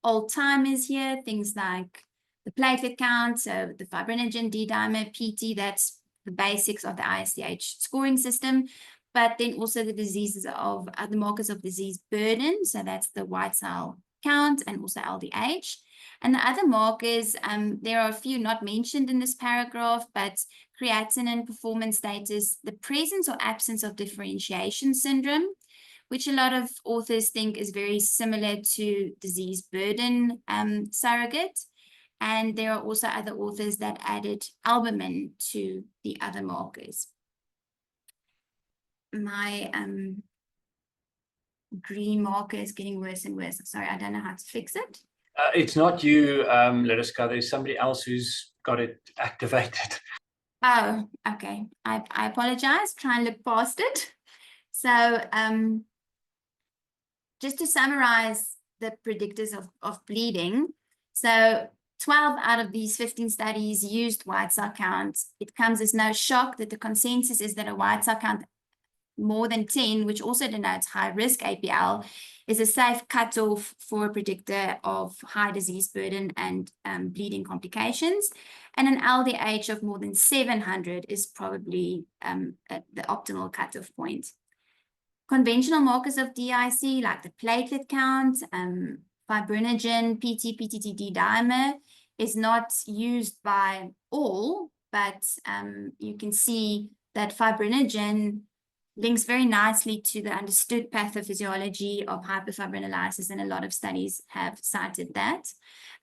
old timers here, things like the platelet count, so the fibrinogen, D-dimer, PT, that's the basics of the ISTH scoring system, but then also the diseases of the markers of disease burden, so that's the white cell count and also LDH. And the other markers, there are a few not mentioned in this paragraph, but creatinine, performance status, the presence or absence of differentiation syndrome, which a lot of authors think is very similar to disease burden surrogate. And there are also other authors that added albumin to the other markers. My green marker is getting worse and worse. Sorry, I don't know how to fix it. It's not you, Lariska. There's somebody else who's got it activated. Oh, okay. I apologize. Try and look past it. So just to summarize the predictors of bleeding. So 12 out of these 15 studies used white cell counts. It comes as no shock that the consensus is that a white cell count more than 10, which also denotes high risk APL, is a safe cutoff for a predictor of high disease burden and bleeding complications. And an LDH of more than 700 is probably the optimal cutoff point. Conventional markers of DIC, like the platelet count, fibrinogen, PT, PTT, D-dimer, is not used by all, but you can see that fibrinogen links very nicely to the understood pathophysiology of hyperfibrinolysis, and a lot of studies have cited that.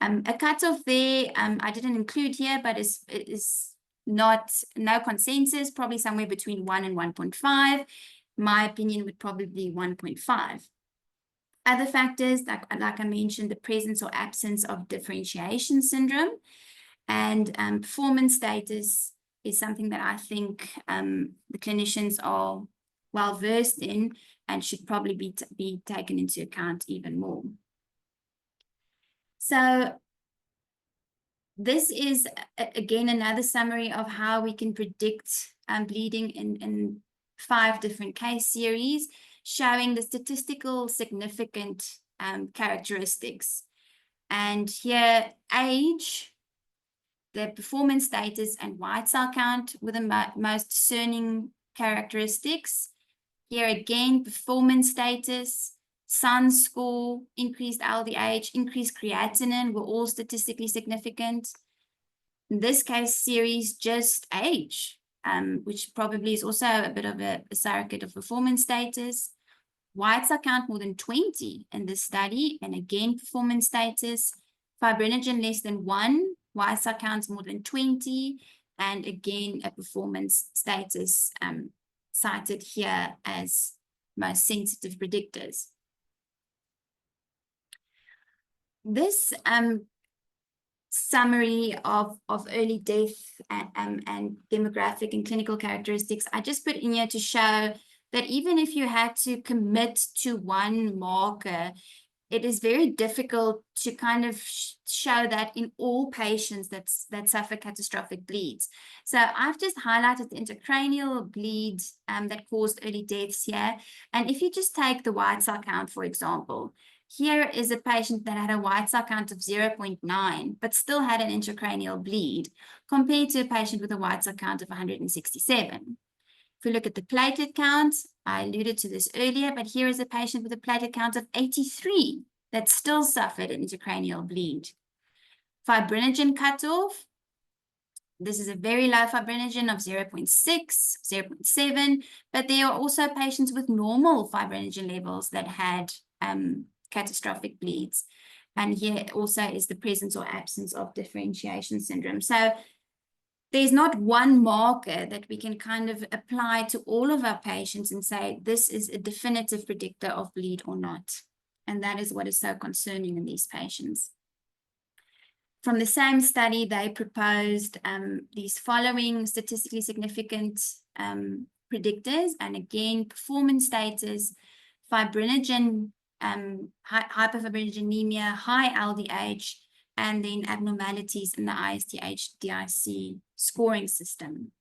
A cutoff there, I didn't include here, but is not no consensus, probably somewhere between 1 and 1.5. My opinion would probably be 1.5. Other factors, like I mentioned, the presence or absence of differentiation syndrome, and performance status is something that I think the clinicians are well versed in and should probably be taken into account even more. So this is again another summary of how we can predict bleeding in 5 different case series, showing the statistical significant characteristics. And here, age, the performance status, and white cell count were the most discerning characteristics. Here again, performance status, SUN score, increased LDH, increased creatinine were all statistically significant. In this case series, just age, which probably is also a bit of a surrogate of performance status. White cell count more than 20 in this study, and again, performance status. Fibrinogen less than 1, white cell counts more than 20, and again, a performance status cited here as most sensitive predictors. This summary of early death and demographic and clinical characteristics, I just put in here to show that even if you had to commit to one marker, it is very difficult to kind of show that in all patients that suffer catastrophic bleeds. So I've just highlighted the intracranial bleed that caused early deaths here. And if you just take the white cell count, for example, Here is a patient that had a white cell count of 0.9, but still had an intracranial bleed, compared to a patient with a white cell count of 167. If we look at the platelet count, I alluded to this earlier, but here is a patient with a platelet count of 83 that still suffered an intracranial bleed. Fibrinogen cutoff, this is a very low fibrinogen of 0.6, 0.7, but there are also patients with normal fibrinogen levels that had catastrophic bleeds. And here also is the presence or absence of differentiation syndrome. So there's not one marker that we can kind of apply to all of our patients and say, this is a definitive predictor of bleed or not. And that is what is so concerning in these patients. From the same study, they proposed these following statistically significant predictors. And again, performance status, fibrinogen, hyperfibrinogenemia, high LDH, and then abnormalities in the ISTH-DIC scoring system.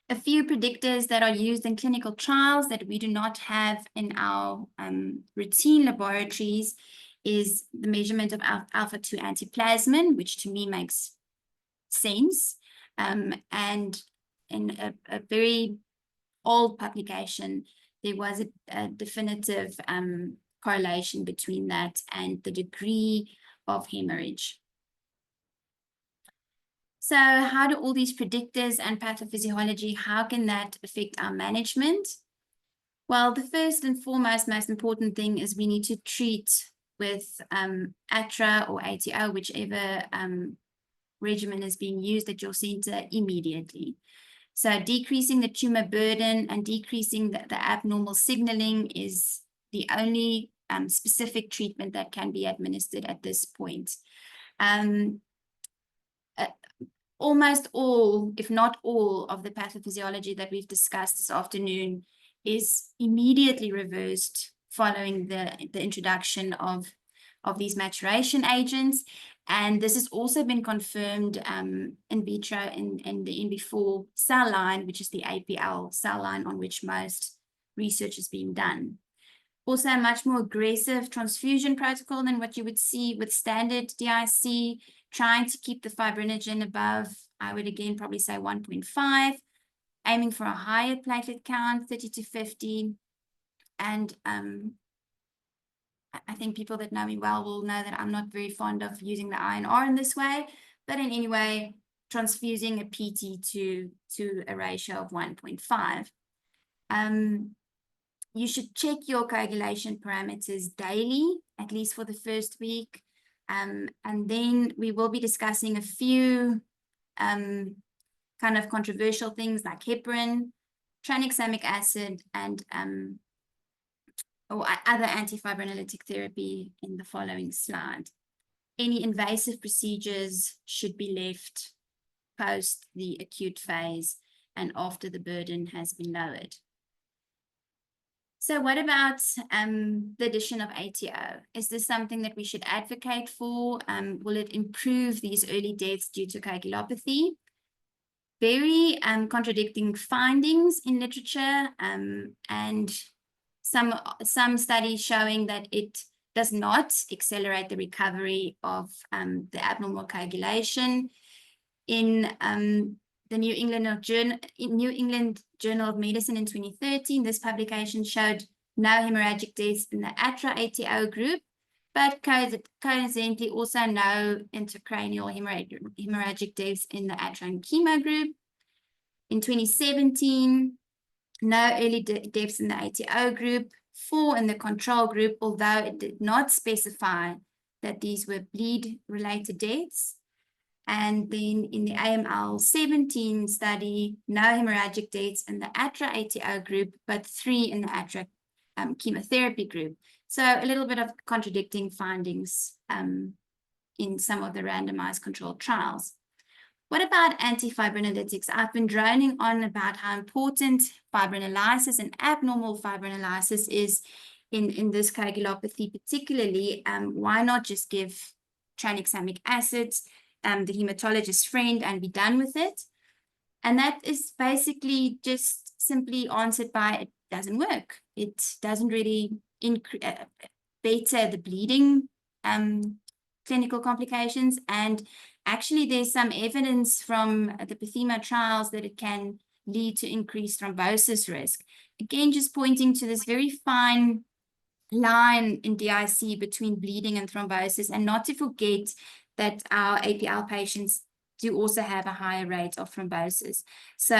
A few predictors that are used in clinical trials that we do not have in our routine laboratories is the measurement of alpha-2 antiplasmin, which to me makes sense. And in a very old publication, there was a definitive correlation between that and the degree of hemorrhage. So how do all these predictors and pathophysiology, how can that affect our management? Well, the first and foremost, most important thing is we need to treat with ATRA or ATO, whichever regimen is being used at your center immediately. So decreasing the tumor burden and decreasing the abnormal signaling is the only specific treatment that can be administered at this point. Almost all, if not all, of the pathophysiology that we've discussed this afternoon is immediately reversed following the introduction of these maturation agents. And this has also been confirmed in vitro in the NB4 cell line, which is the APL cell line on which most research is being done. Also a much more aggressive transfusion protocol than what you would see with standard DIC, trying to keep the fibrinogen above, I would again probably say 1.5, aiming for a higher platelet count, 30 to 50. And I think people that know me well will know that I'm not very fond of using the INR in this way, but in any way, transfusing a PT to a ratio of 1.5. You should check your coagulation parameters daily, at least for the first week. And then we will be discussing a few kind of controversial things like heparin, tranexamic acid, and or other antifibrinolytic therapy in the following slide. Any invasive procedures should be left post the acute phase and after the burden has been lowered. So what about the addition of ATO? Is this something that we should advocate for? Will it improve these early deaths due to coagulopathy? Very contradicting findings in literature, and some studies showing that it does not accelerate the recovery of the abnormal coagulation. In the New England Journal of Medicine in 2013, this publication showed no hemorrhagic deaths in the ATRA-ATO group, but coincidentally also no intracranial hemorrhagic deaths in the ATRA and chemo group. In 2017, no early deaths in the ATO group, 4 in the control group, although it did not specify that these were bleed-related deaths. And then in the AML 17 study, no hemorrhagic deaths in the ATRA-ATO group, but 3 in the ATRA chemotherapy group. So a little bit of contradicting findings in some of the randomized controlled trials. What about antifibrinolytics? I've been droning on about how important fibrinolysis and abnormal fibrinolysis is in this coagulopathy particularly. Why not just give tranexamic acid, the hematologist's friend, and be done with it? And that is basically just simply answered by it doesn't work. It doesn't really better the bleeding clinical complications. And actually, there's some evidence from the PATHEMA trials that it can lead to increased thrombosis risk. Again, just pointing to this very fine line in DIC between bleeding and thrombosis, and not to forget that our APL patients do also have a higher rate of thrombosis. So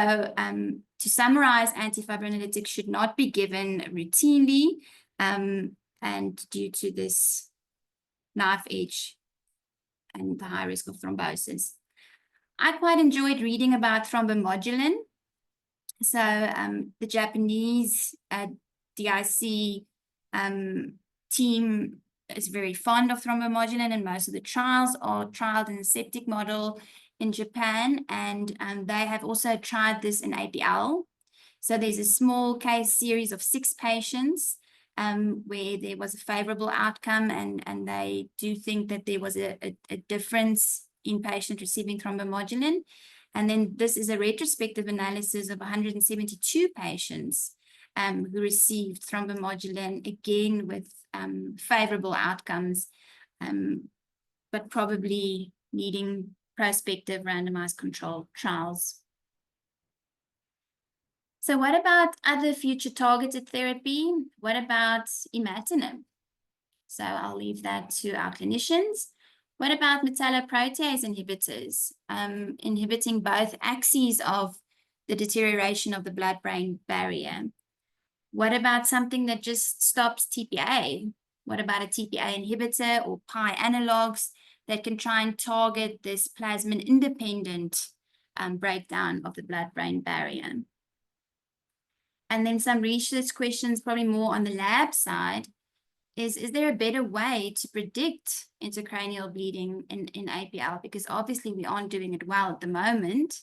to summarize, antifibrinolytics should not be given routinely, and due to this knife edge and the high risk of thrombosis. I quite enjoyed reading about thrombomodulin. So the Japanese DIC team is very fond of thrombomodulin, and most of the trials are trialed in a septic model in Japan, and they have also tried this in APL. So there's a small case series of 6 patients where there was a favorable outcome, and they do think that there was a difference in patient receiving thrombomodulin. And then this is a retrospective analysis of 172 patients who received thrombomodulin, again with favorable outcomes, but probably needing prospective randomized controlled trials. So what about other future targeted therapy? What about imatinib? So I'll leave that to our clinicians. What about metalloprotease inhibitors, inhibiting both axes of the deterioration of the blood-brain barrier? What about something that just stops TPA? What about a TPA inhibitor or PI analogs that can try and target this plasmin-independent breakdown of the blood-brain barrier? And then some research questions, probably more on the lab side, is there a better way to predict intracranial bleeding in APL? Because obviously we aren't doing it well at the moment.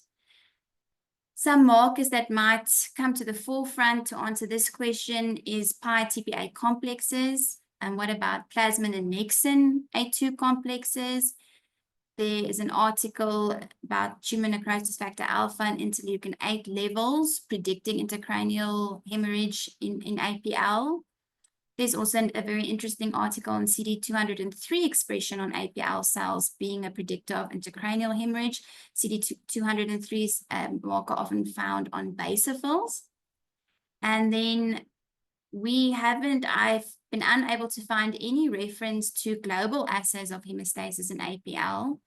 Some markers that might come to the forefront to answer this question is pi-TPA complexes. And what about plasmin and annexin A2 complexes? There is an article about tumor necrosis factor alpha and interleukin-8 levels predicting intracranial hemorrhage in APL. There's also a very interesting article on CD203 expression on APL cells being a predictor of intracranial hemorrhage. CD203 is a marker often found on basophils. And then I've been unable to find any reference to global assays of hemostasis in APL.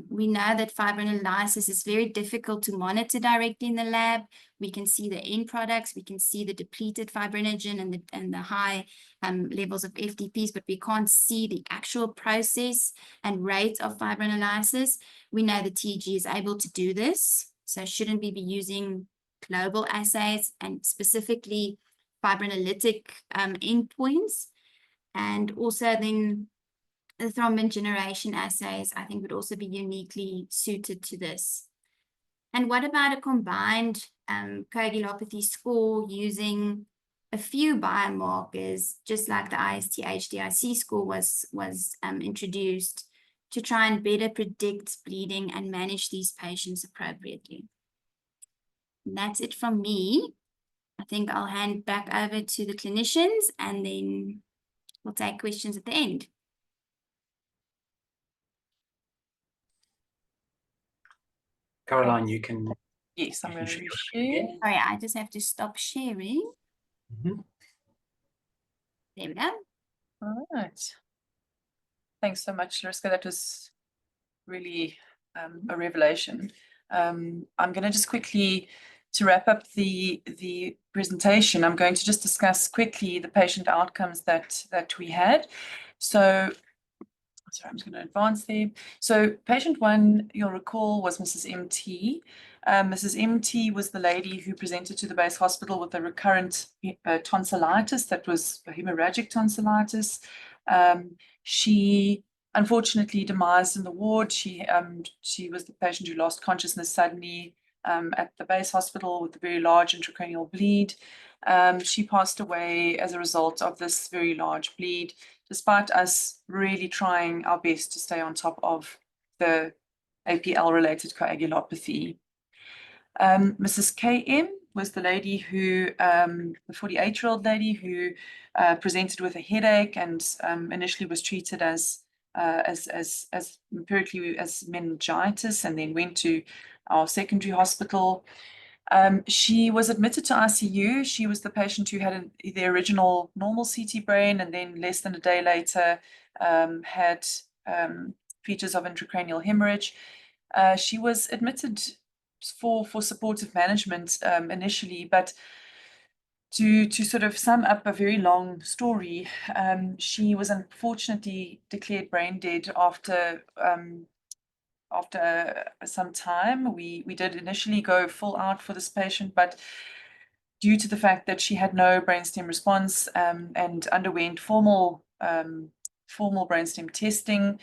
We know that fibrinolysis is very difficult to monitor directly in the lab. We can see the end products, we can see the depleted fibrinogen and the high levels of FTPs, but we can't see the actual process and rate of fibrinolysis. We know the TG is able to do this, so shouldn't we be using global assays and specifically fibrinolytic endpoints? And also then the thrombin generation assays, I think, would also be uniquely suited to this. And what about a combined coagulopathy score using a few biomarkers, just like the ISTH-DIC score was introduced, to try and better predict bleeding and manage these patients appropriately? And that's it from me. I think I'll hand back over to the clinicians, and then we'll take questions at the end. Caroline, you can. Yes, I'm going to share your reshare. screen again. Sorry, I just have to stop sharing. Mhm. There we go. All right. Thanks so much, Larissa. That was really a revelation. I'm going to just quickly, to wrap up the presentation, I'm going to just discuss quickly the patient outcomes that we had. So, sorry, I'm just going to advance there. So patient 1, you'll recall, was Mrs. MT. Mrs. MT was the lady who presented to the base hospital with a recurrent tonsillitis, that was a hemorrhagic tonsillitis. She unfortunately demised in the ward. She was the patient who lost consciousness suddenly at the base hospital with a very large intracranial bleed. She passed away as a result of this very large bleed, despite us really trying our best to stay on top of the APL-related coagulopathy. Mrs. KM was the lady who, the 48-year-old lady who presented with a headache and initially was treated as empirically as meningitis, and then went to our secondary hospital. She was admitted to ICU. She was the patient who had the original normal CT brain, and then less than a day later had features of intracranial hemorrhage. She was admitted for supportive management initially, but to sort of sum up a very long story, she was unfortunately declared brain dead after some time. We did initially go full out for this patient, but due to the fact that she had no brainstem response and underwent formal brainstem testing,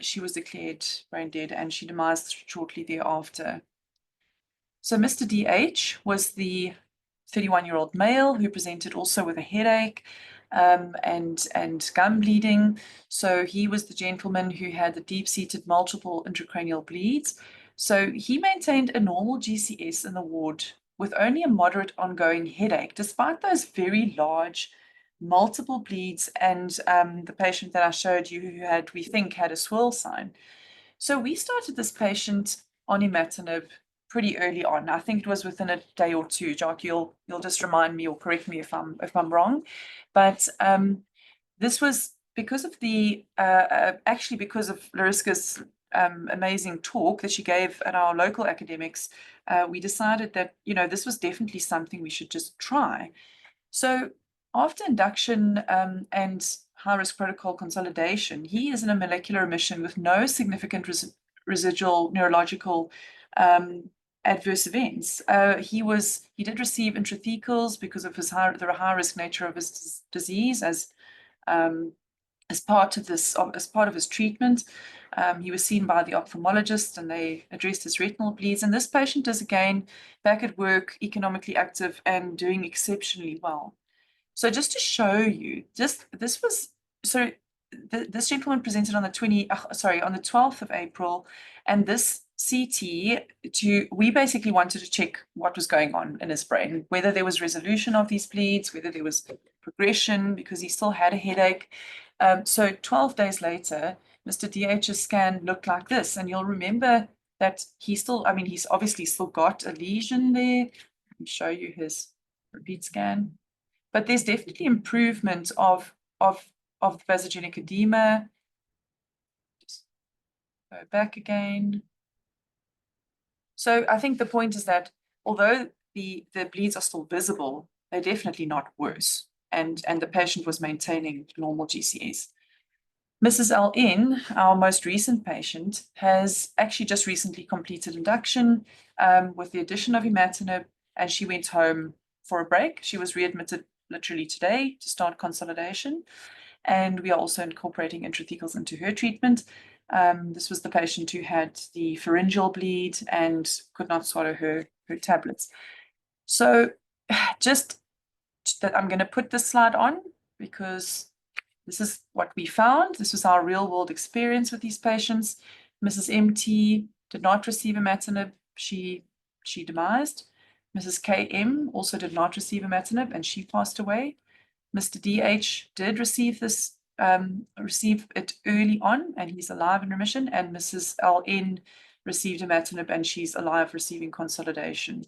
she was declared brain dead and she demised shortly thereafter. So Mr. DH was the 31-year-old male who presented also with a headache and gum bleeding. So he was the gentleman who had the deep-seated multiple intracranial bleeds. So he maintained a normal GCS in the ward with only a moderate ongoing headache, despite those very large multiple bleeds and the patient that I showed you who had, we think, had a swirl sign. So we started this patient on imatinib pretty early on. I think it was within a day or two. Jock, you'll just remind me or correct me if I'm wrong. But this was because of the actually because of Lariska's amazing talk that she gave at our local academics. We decided that this was definitely something we should just try. So after induction and high-risk protocol consolidation, he is in a molecular remission with no significant residual neurological adverse events. He did receive intrathecals because of the high-risk nature of his disease as part of his treatment. He was seen by the ophthalmologist and they addressed his retinal bleeds. And this patient is again back at work, economically active and doing exceptionally well. So just to show you, this gentleman presented on the 12th of April, and this CT, we basically wanted to check what was going on in his brain, whether there was resolution of these bleeds, whether there was progression, because he still had a headache. So 12 days later, Mr. DH's scan looked like this, and you'll remember that he's obviously still got a lesion there. Let me show you his repeat scan. But there's definitely improvement of the vasogenic edema. Just go back again. So I think the point is that although the bleeds are still visible, they're definitely not worse. And the patient was maintaining normal GCS. Mrs. LN, our most recent patient, has actually just recently completed induction with the addition of imatinib, and she went home for a break. She was readmitted literally today to start consolidation. And we are also incorporating intrathecals into her treatment. This was the patient who had the pharyngeal bleed and could not swallow her tablets. So just that I'm going to put this slide on because this is what we found. This was our real world experience with these patients. Mrs. MT did not receive imatinib. She demised. Mrs. KM also did not receive imatinib and she passed away. Mr. DH did receive it early on and he's alive in remission, and Mrs. LN received imatinib and she's alive receiving consolidation.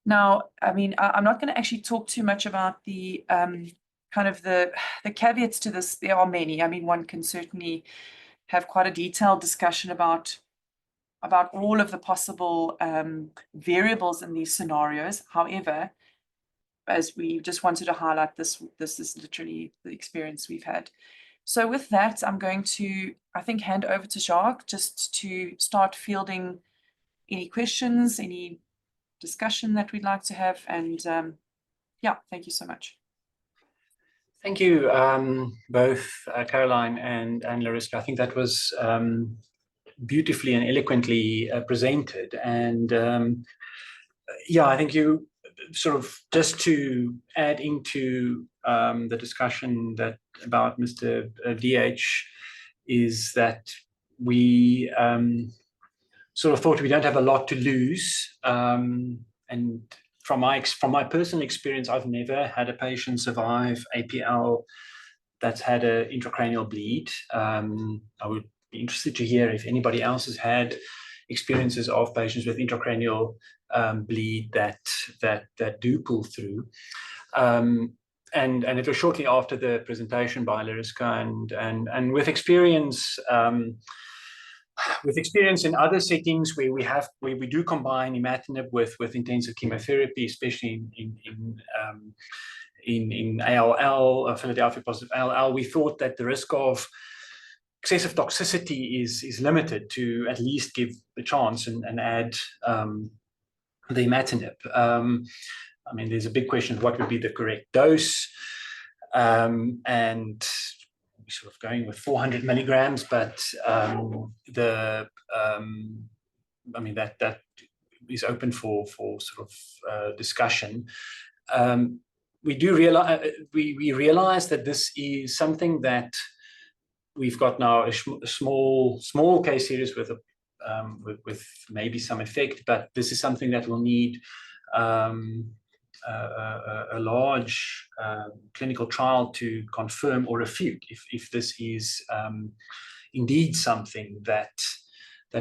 Now, I'm not going to actually talk too much about the kind of the caveats to this. There are many. One can certainly have quite a detailed discussion about all of the possible variables in these scenarios. However, as we just wanted to highlight this is literally the experience we've had. So with that, I'm going to, I think, hand over to Jacques just to start fielding any questions, any discussion that we'd like to have. And yeah, thank you so much. Thank you, both Caroline and Lariska. I think that was beautifully and eloquently presented. And yeah, I think you sort of, just to add into the discussion about Mr. DH, is that we sort of thought we don't have a lot to lose. And from my personal experience, I've never had a patient survive APL that's had an intracranial bleed. I would be interested to hear if anybody else has had experiences of patients with intracranial bleed that do pull through. And it was shortly after the presentation by Lariska, and with experience in other settings where we do combine imatinib with intensive chemotherapy, especially in ALL, Philadelphia positive ALL, we thought that the risk of excessive toxicity is limited to at least give the chance and add the imatinib. I mean, there's a big question of what would be the correct dose, and we're sort of going with 400 milligrams, but I mean, that is open for sort of discussion. We do realize we realize that this is something that we've got now a small case series with maybe some effect, but this is something that will need a large clinical trial to confirm or refute if this is indeed something that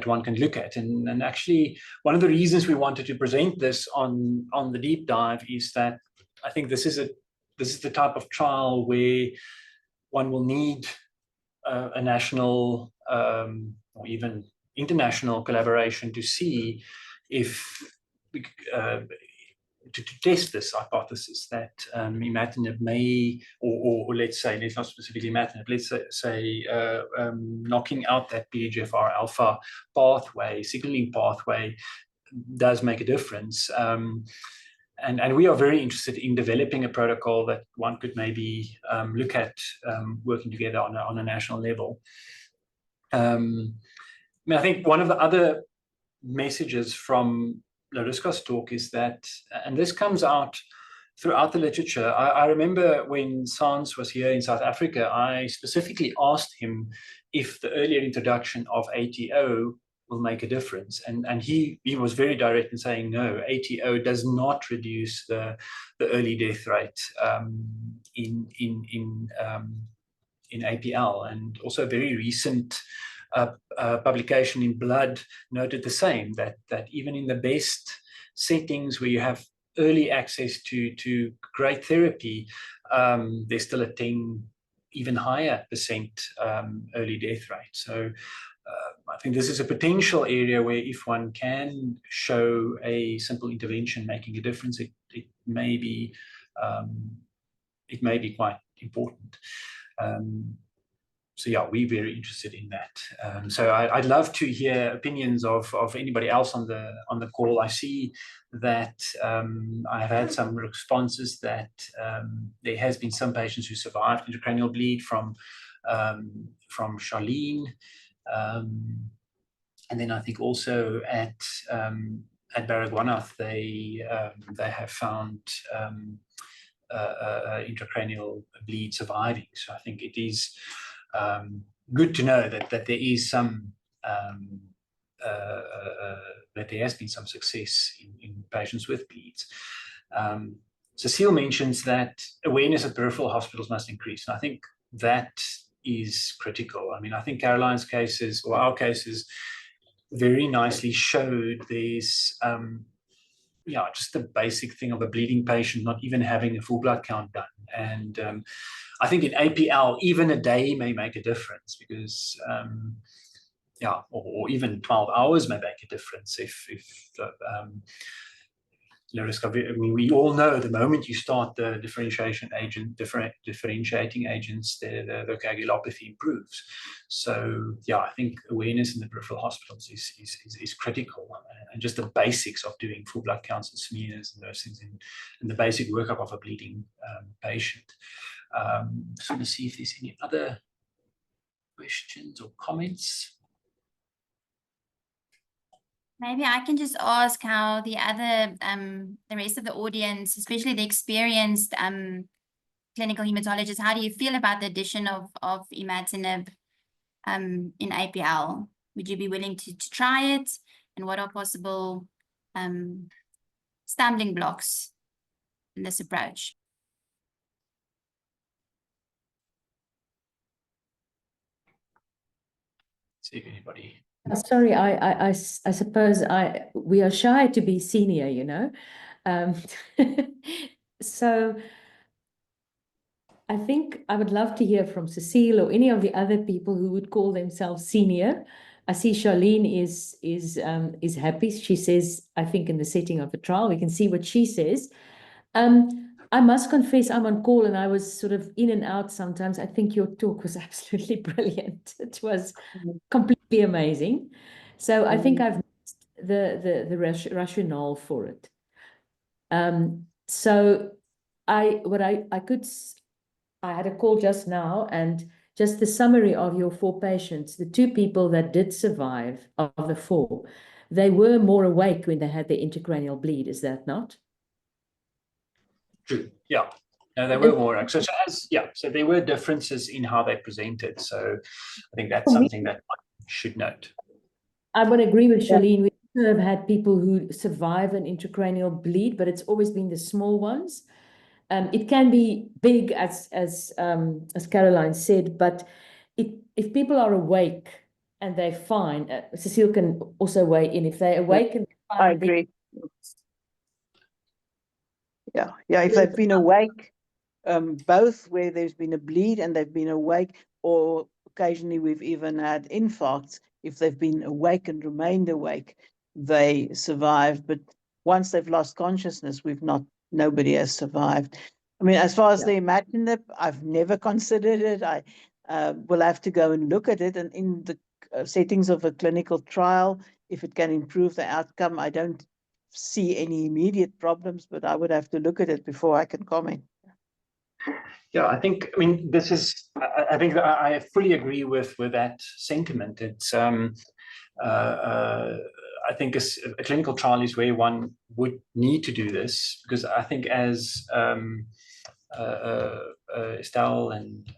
one can look at. And actually, one of the reasons we wanted to present this on the deep dive is that I think this is the type of trial where one will need a national or even international collaboration to see if to test this hypothesis that imatinib may, or let's say, let's not specifically imatinib, let's say knocking out that PDGFR alpha pathway, signaling pathway, does make a difference. And we are very interested in developing a protocol that one could maybe look at working together on a national level. I mean, I think one of the other messages from Lariska's talk is that, and this comes out throughout the literature. I remember when Sans was here in South Africa, I specifically asked him if the earlier introduction of ATO will make a difference, and he was very direct in saying no, ATO does not reduce the early death rate in APL. And also a very recent publication in Blood noted the same, that even in the best settings where you have early access to great therapy, there's still a 10, even higher percent early death rate. So I think this is a potential area where if one can show a simple intervention making a difference, it may be quite important. So yeah, we're very interested in that. So I'd love to hear opinions of anybody else on the call. I see that I've had some responses that there has been some patients who survived intracranial bleed from Charlene. And then I think also at Baragwanath, they have found intracranial bleed surviving. So I think it is good to know that there is some that there has been some success in patients with bleeds. Cecile mentions that awareness at peripheral hospitals must increase, and I think that is critical. I mean, I think Caroline's cases, or our cases, very nicely showed there's just the basic thing of a bleeding patient not even having a full blood count done. And I think in APL, even a day may make a difference, because or even 12 hours may make a difference if Lariska, I mean, we all know the moment you start the differentiating agents, the coagulopathy improves. So yeah, I think awareness in the peripheral hospitals is critical, and just the basics of doing full blood counts and smears and those things, and the basic workup of a bleeding patient. Just want to see if there's any other questions or comments. Maybe I can just ask how the other, the rest of the audience, especially the experienced clinical hematologists, how do you feel about the addition of imatinib in APL? Would you be willing to try it? And what are possible stumbling blocks in this approach? See if anybody. Sorry, I suppose we are shy to be senior, you know. So I think I would love to hear from Cecile or any of the other people who would call themselves senior. I see Charlene is happy. She says, I think in the setting of the trial, we can see what she says. I must confess I'm on call and I was sort of in and out sometimes. I think your talk was absolutely brilliant. It was completely amazing. So I think I've missed the rationale for it. So I had a call just now, and just the summary of your 4 patients, the 2 people that did survive of the 4, they were more awake when they had their intracranial bleed, is that not? True. Yeah. No, they were more. So there were differences in how they presented. So I think that's something that I should note. I would agree with Charlene. We also have had people who survive an intracranial bleed, but it's always been the small ones. It can be big, as Caroline said, but if people are awake and they're fine, Cecile can also weigh in. If they're awake and they're fine, I agree. Yeah, if they've been awake, both where there's been a bleed and they've been awake, or occasionally we've even had infarcts. If they've been awake and remained awake, they survived. But once they've lost consciousness, nobody has survived. I mean, as far as the imatinib, I've never considered it. I will have to go and look at it. And in the settings of a clinical trial, if it can improve the outcome, I don't see any immediate problems, but I would have to look at it before I can comment. Yeah, I think I fully agree with that sentiment. It's I think a clinical trial is where one would need to do this, because I think, as Estelle and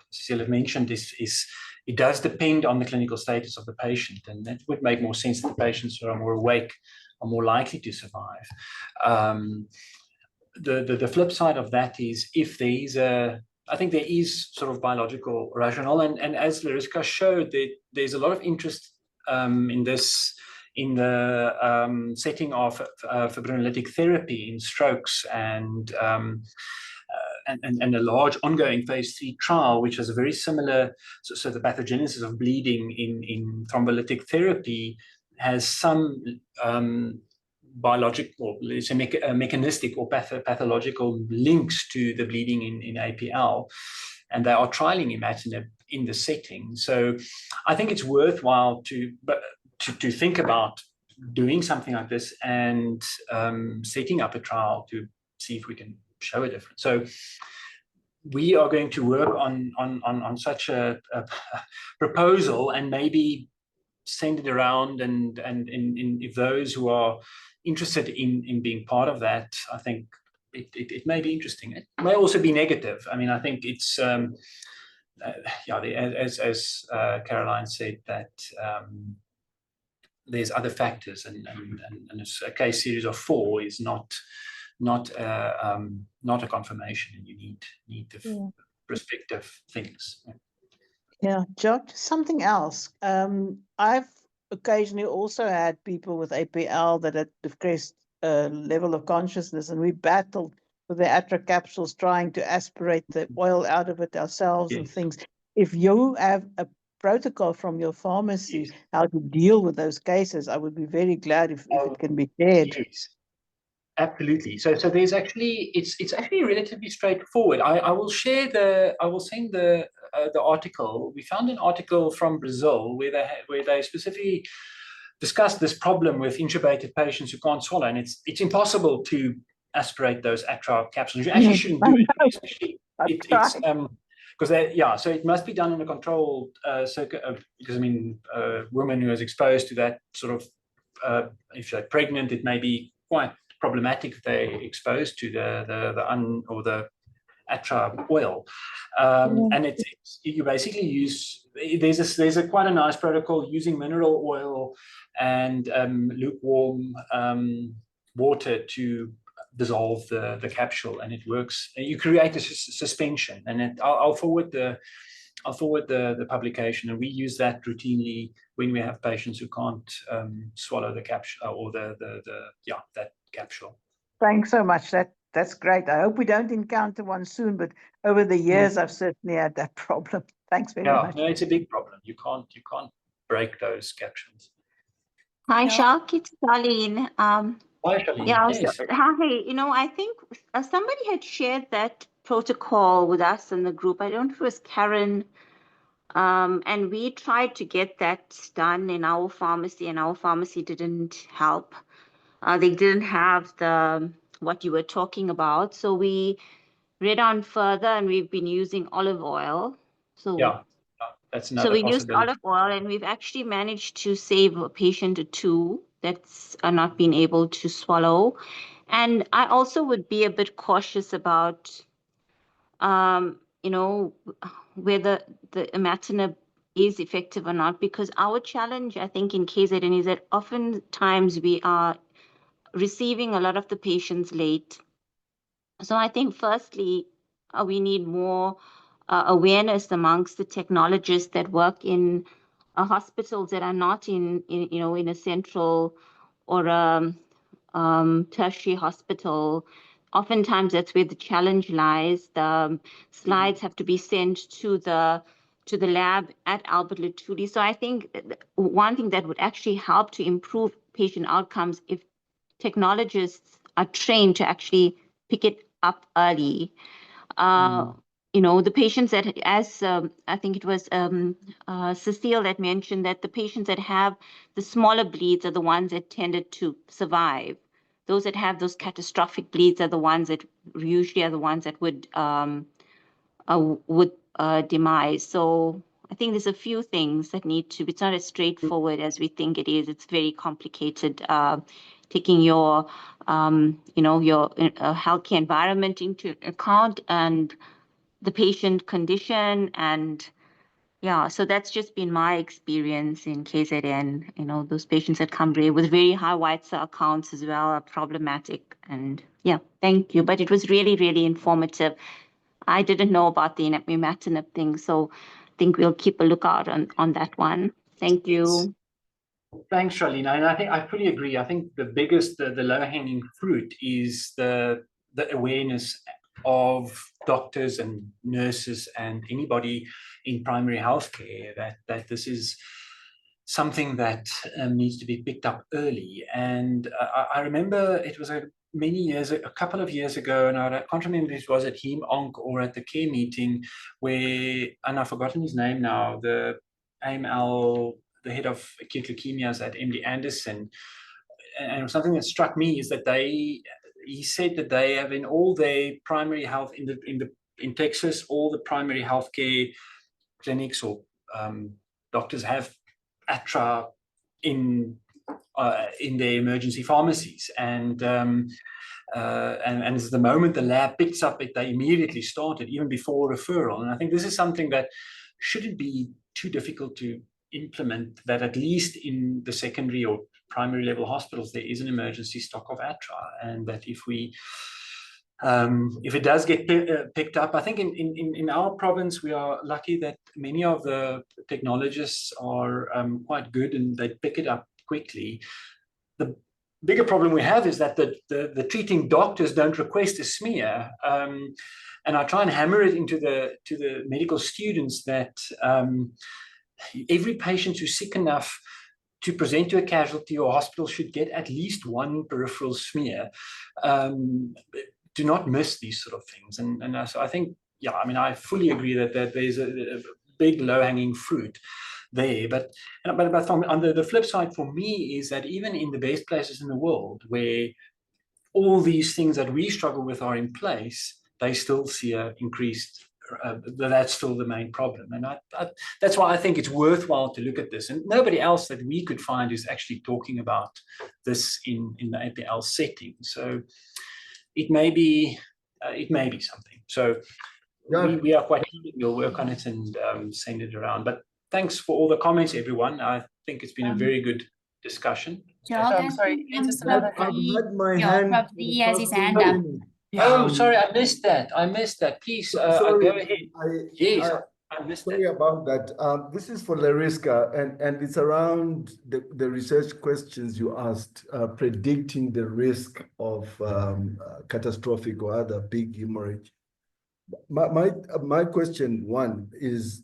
Cecile have mentioned, it does depend on the clinical status of the patient, and that would make more sense that the patients who are more awake are more likely to survive. The flip side of that is, if there is I think there is sort of biological rationale, and as Larissa showed, there's a lot of interest in this, in the setting of fibrinolytic therapy in strokes, and a large ongoing phase 3 trial, which has a very similar, so the pathogenesis of bleeding in thrombolytic therapy has some biological, let's say mechanistic or pathological links to the bleeding in APL, and they are trialing imatinib in the setting. So I think it's worthwhile to think about doing something like this and setting up a trial to see if we can show a difference. So we are going to work on such a proposal, and maybe send it around, and if those who are interested in being part of that, I think it may be interesting. It may also be negative. I mean, I think it's as Caroline said, that there's other factors, and a case series of 4 is not a confirmation, and you need the prospective things. Yeah, George, something else. I've occasionally also had people with APL that had decreased level of consciousness, and we battled with the atra capsules trying to aspirate the oil out of it ourselves and things. If you have a protocol from your pharmacy how to deal with those cases, I would be very glad if it can be shared. Yes. Absolutely. So there's actually, it's actually relatively straightforward. I will send the article. We found an article from Brazil where they specifically discussed this problem with intubated patients who can't swallow, and it's impossible to aspirate those atra capsules. You actually shouldn't do it, especially because so it must be done in a controlled circuit, because I mean, a woman who is exposed to that sort of, if they're pregnant, it may be quite problematic if they're exposed to the atra oil, and you basically use, there's quite a nice protocol using mineral oil and lukewarm water to dissolve the capsule, and it works. And you create a suspension, and I'll forward the publication, and we use that routinely when we have patients who can't swallow the capsule or that capsule. Thanks so much. That's great. I hope we don't encounter one soon, but over the years, I've certainly had that problem. Thanks very much. No, it's a big problem. You can't break those capsules. Hi, Yeah. Jacques, it's Charlene. Hi, Charlene. Yeah, Yes. hi. I think somebody had shared that protocol with us in the group. I don't know if it was Karen. And we tried to get that done in our pharmacy, and our pharmacy didn't help. They didn't have what you were talking about. So we read on further, and we've been using olive oil. So that's so another we used possibility. olive oil, and we've actually managed to save a patient or two that's not been able to swallow. And I also would be a bit cautious about, whether the imatinib is effective or not, because our challenge, I think, in KZN is that oftentimes we are receiving a lot of the patients late. So I think firstly, we need more awareness amongst the technologists that work in hospitals that are not in a central or tertiary hospital. Oftentimes that's where the challenge lies. The slides have to be sent to the lab at Albert Lutuli. So I think one thing that would actually help to improve patient outcomes if technologists are trained to actually pick it up early. The patients that, as I think it was Cecile that mentioned, that the patients that have the smaller bleeds are the ones that tended to survive. Those that have those catastrophic bleeds are the ones that usually are the ones that would demise. So I think there's a few things that need to be. It's not as straightforward as we think it is. It's very complicated. Taking your healthcare environment into account and the patient condition, and so that's just been my experience in KZN. Those patients that come with very high white cell counts as well are problematic. And thank you. But it was really, really informative. I didn't know about the imatinib thing, so I think we'll keep a lookout on that one. Thank you. Thanks, Charlene. And I think I fully agree. I think the biggest, the low-hanging fruit is the awareness of doctors and nurses and anybody in primary healthcare that this is something that needs to be picked up early. And I remember it was a couple of years ago, and I can't remember if it was at Heme Onc or at the care meeting where, and I've forgotten his name now, the AML, the head of acute leukemias at MD Anderson, and something that struck me is that he said that they have in all their primary health in Texas, all the primary healthcare clinics or doctors have ATRA in their emergency pharmacies, and the moment the lab picks up it, they immediately start it, even before referral. And I think this is something that shouldn't be too difficult to implement, that at least in the secondary or primary level hospitals there is an emergency stock of ATRA, and that if it does get picked up, I think in our province we are lucky that many of the technologists are quite good and they pick it up quickly. The bigger problem we have is that the treating doctors don't request a smear, and I try and hammer it into the medical students that every patient who's sick enough to present to a casualty or hospital should get at least one peripheral smear. Do not miss these sort of things. And so I think, I fully agree that there's a big low-hanging fruit there. But on the flip side for me is that even in the best places in the world where all these things that we struggle with are in place, they still see an increased that's still the main problem. And that's why I think it's worthwhile to look at this. And nobody else that we could find is actually talking about this in the APL setting. So it may be something. So we are quite keen. We'll work on it and send it around. But thanks for all the comments, everyone. I think it's been a very good discussion. Jog, I sorry, think, there's just Prof. another I've V- had my yeah, hand Prof. for V the has past his 10 hand up. minutes. Oh, sorry, I missed that. Please, Sorry, go ahead. Yes, I missed sorry that. about that. This is for Lariska, and it's around the research questions you asked, predicting the risk of catastrophic or other big hemorrhage. My question one is,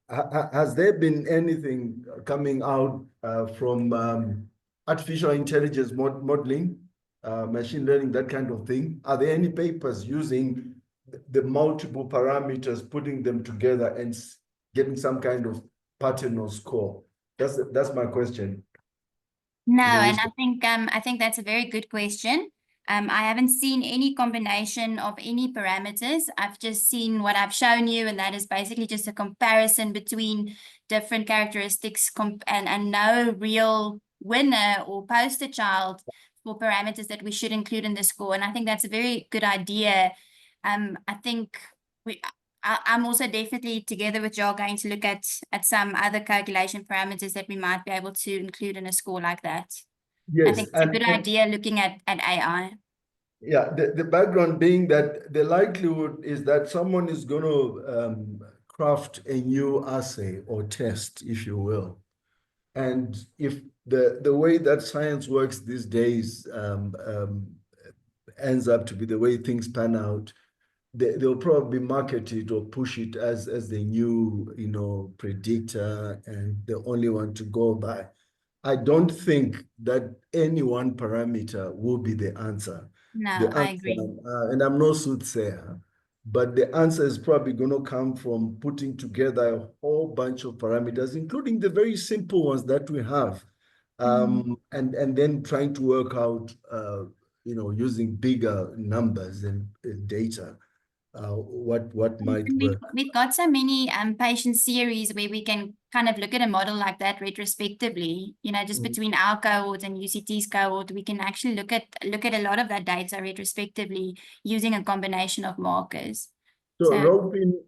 has there been anything coming out from artificial intelligence modeling, machine learning, that kind of thing? Are there any papers using the multiple parameters, putting them together and getting some kind of pattern or score? That's my question. No, There and is- I think that's a very good question. I haven't seen any combination of any parameters. I've just seen what I've shown you, and that is basically just a comparison between different characteristics and no real winner or poster child for parameters that we should include in the score. And I think that's a very good idea. I think I'm also definitely, together with Joel, going to look at some other calculation parameters that we might be able to include in a score like that. I Yes, think it's a good idea looking at AI. yeah, the background being that the likelihood is that someone is going to craft a new assay or test, if you will. And if the way that science works these days ends up to be the way things pan out, they'll probably market it or push it as the new, predictor and the only one to go by. I don't think that any one parameter will be the answer. No, I agree. And I'm no soothsayer, but the answer is probably going to come from putting together a whole bunch of parameters, including the very simple ones that we have, and then trying to work out, using bigger numbers and data, what might work. We've got so many patient series where we can kind of look at a model like that retrospectively, just between our cohort and UCT's cohort, we can actually look at a lot of that data retrospectively using a combination of markers. So Robin,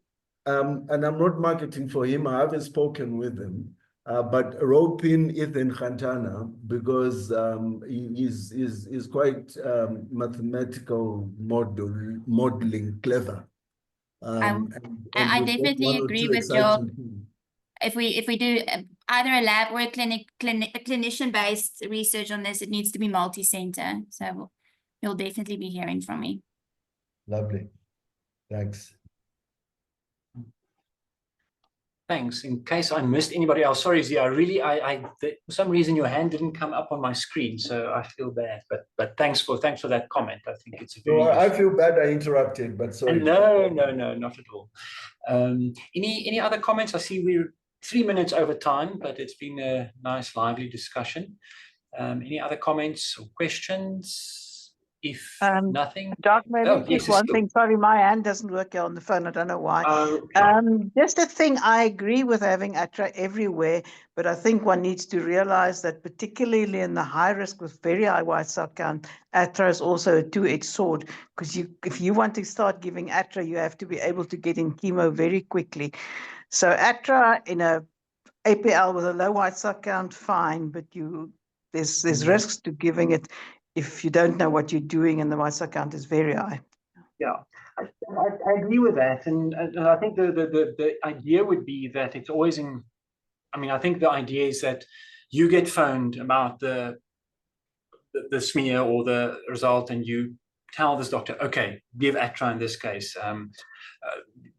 and I'm not marketing for him, I haven't spoken with him, but Robin Ethan Khantana, because he is quite mathematical modeling clever. I definitely agree with Joel. If we do either a lab or a clinician-based research on this, it needs to be multi-center. So you'll definitely be hearing from me. Lovely. Thanks. Thanks. In case I missed anybody else, sorry, Zia, for some reason your hand didn't come up on my screen, so I feel bad. But thanks for that comment. I think it's a very. I feel bad I interrupted, but sorry. No, not at all. Any other comments? I see we're 3 minutes over time, but it's been a nice, lively discussion. Any other comments or questions? If nothing, Doc, maybe yes, just one thing. Sorry, my hand doesn't work here on the phone. I don't know why. Just a thing, I agree with having ATRA everywhere, but I think one needs to realize that particularly in the high risk with very high white cell count, ATRA is also a two-edged sword, because if you want to start giving ATRA, you have to be able to get in chemo very quickly. So ATRA in a APL with a low white cell count, fine, but there's risks to giving it if you don't know what you're doing and the white cell count is very high. Yeah, I agree with that, and I think the idea would be that it's always in. I mean, I think the idea is that you get phoned about the smear or the result, and you tell this doctor, okay, give ATRA in this case.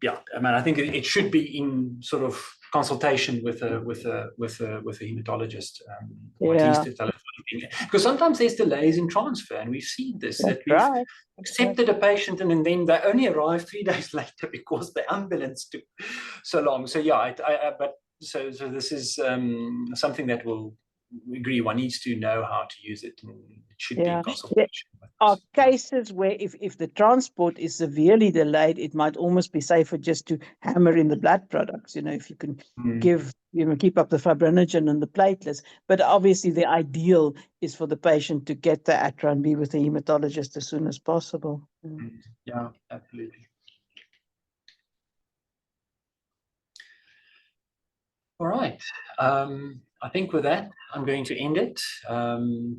Yeah, I mean, I think it should be in sort of consultation with a hematologist, or at least a telephone. Because sometimes there's delays in transfer, and we've seen this. That's that we've right. accepted a patient, and then they only arrive 3 days later because the ambulance took so long. So yeah, so this is something that will agree. One needs to know how to use it, and it should be in consultation. There are cases where if the transport is severely delayed, it might almost be safer just to hammer in the blood products, if you can give, keep up the fibrinogen and the platelets. But obviously the ideal is for the patient to get the ATRA and be with the hematologist as soon as possible. Yeah, absolutely. All right. I think with that, I'm going to end it.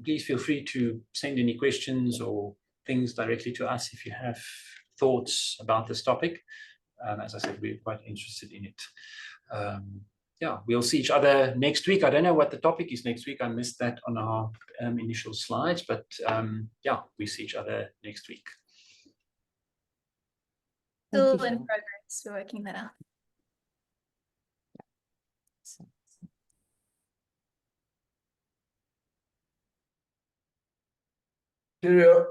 Please feel free to send any questions or things directly to us if you have thoughts about this topic. As I said, we're quite interested in it. Yeah, we'll see each other next week. I don't know what the topic is next week. I missed that on our initial slides, but yeah, we see each other next week. Thank you, Still in Cheryl. progress. We're working that out. Cheerio.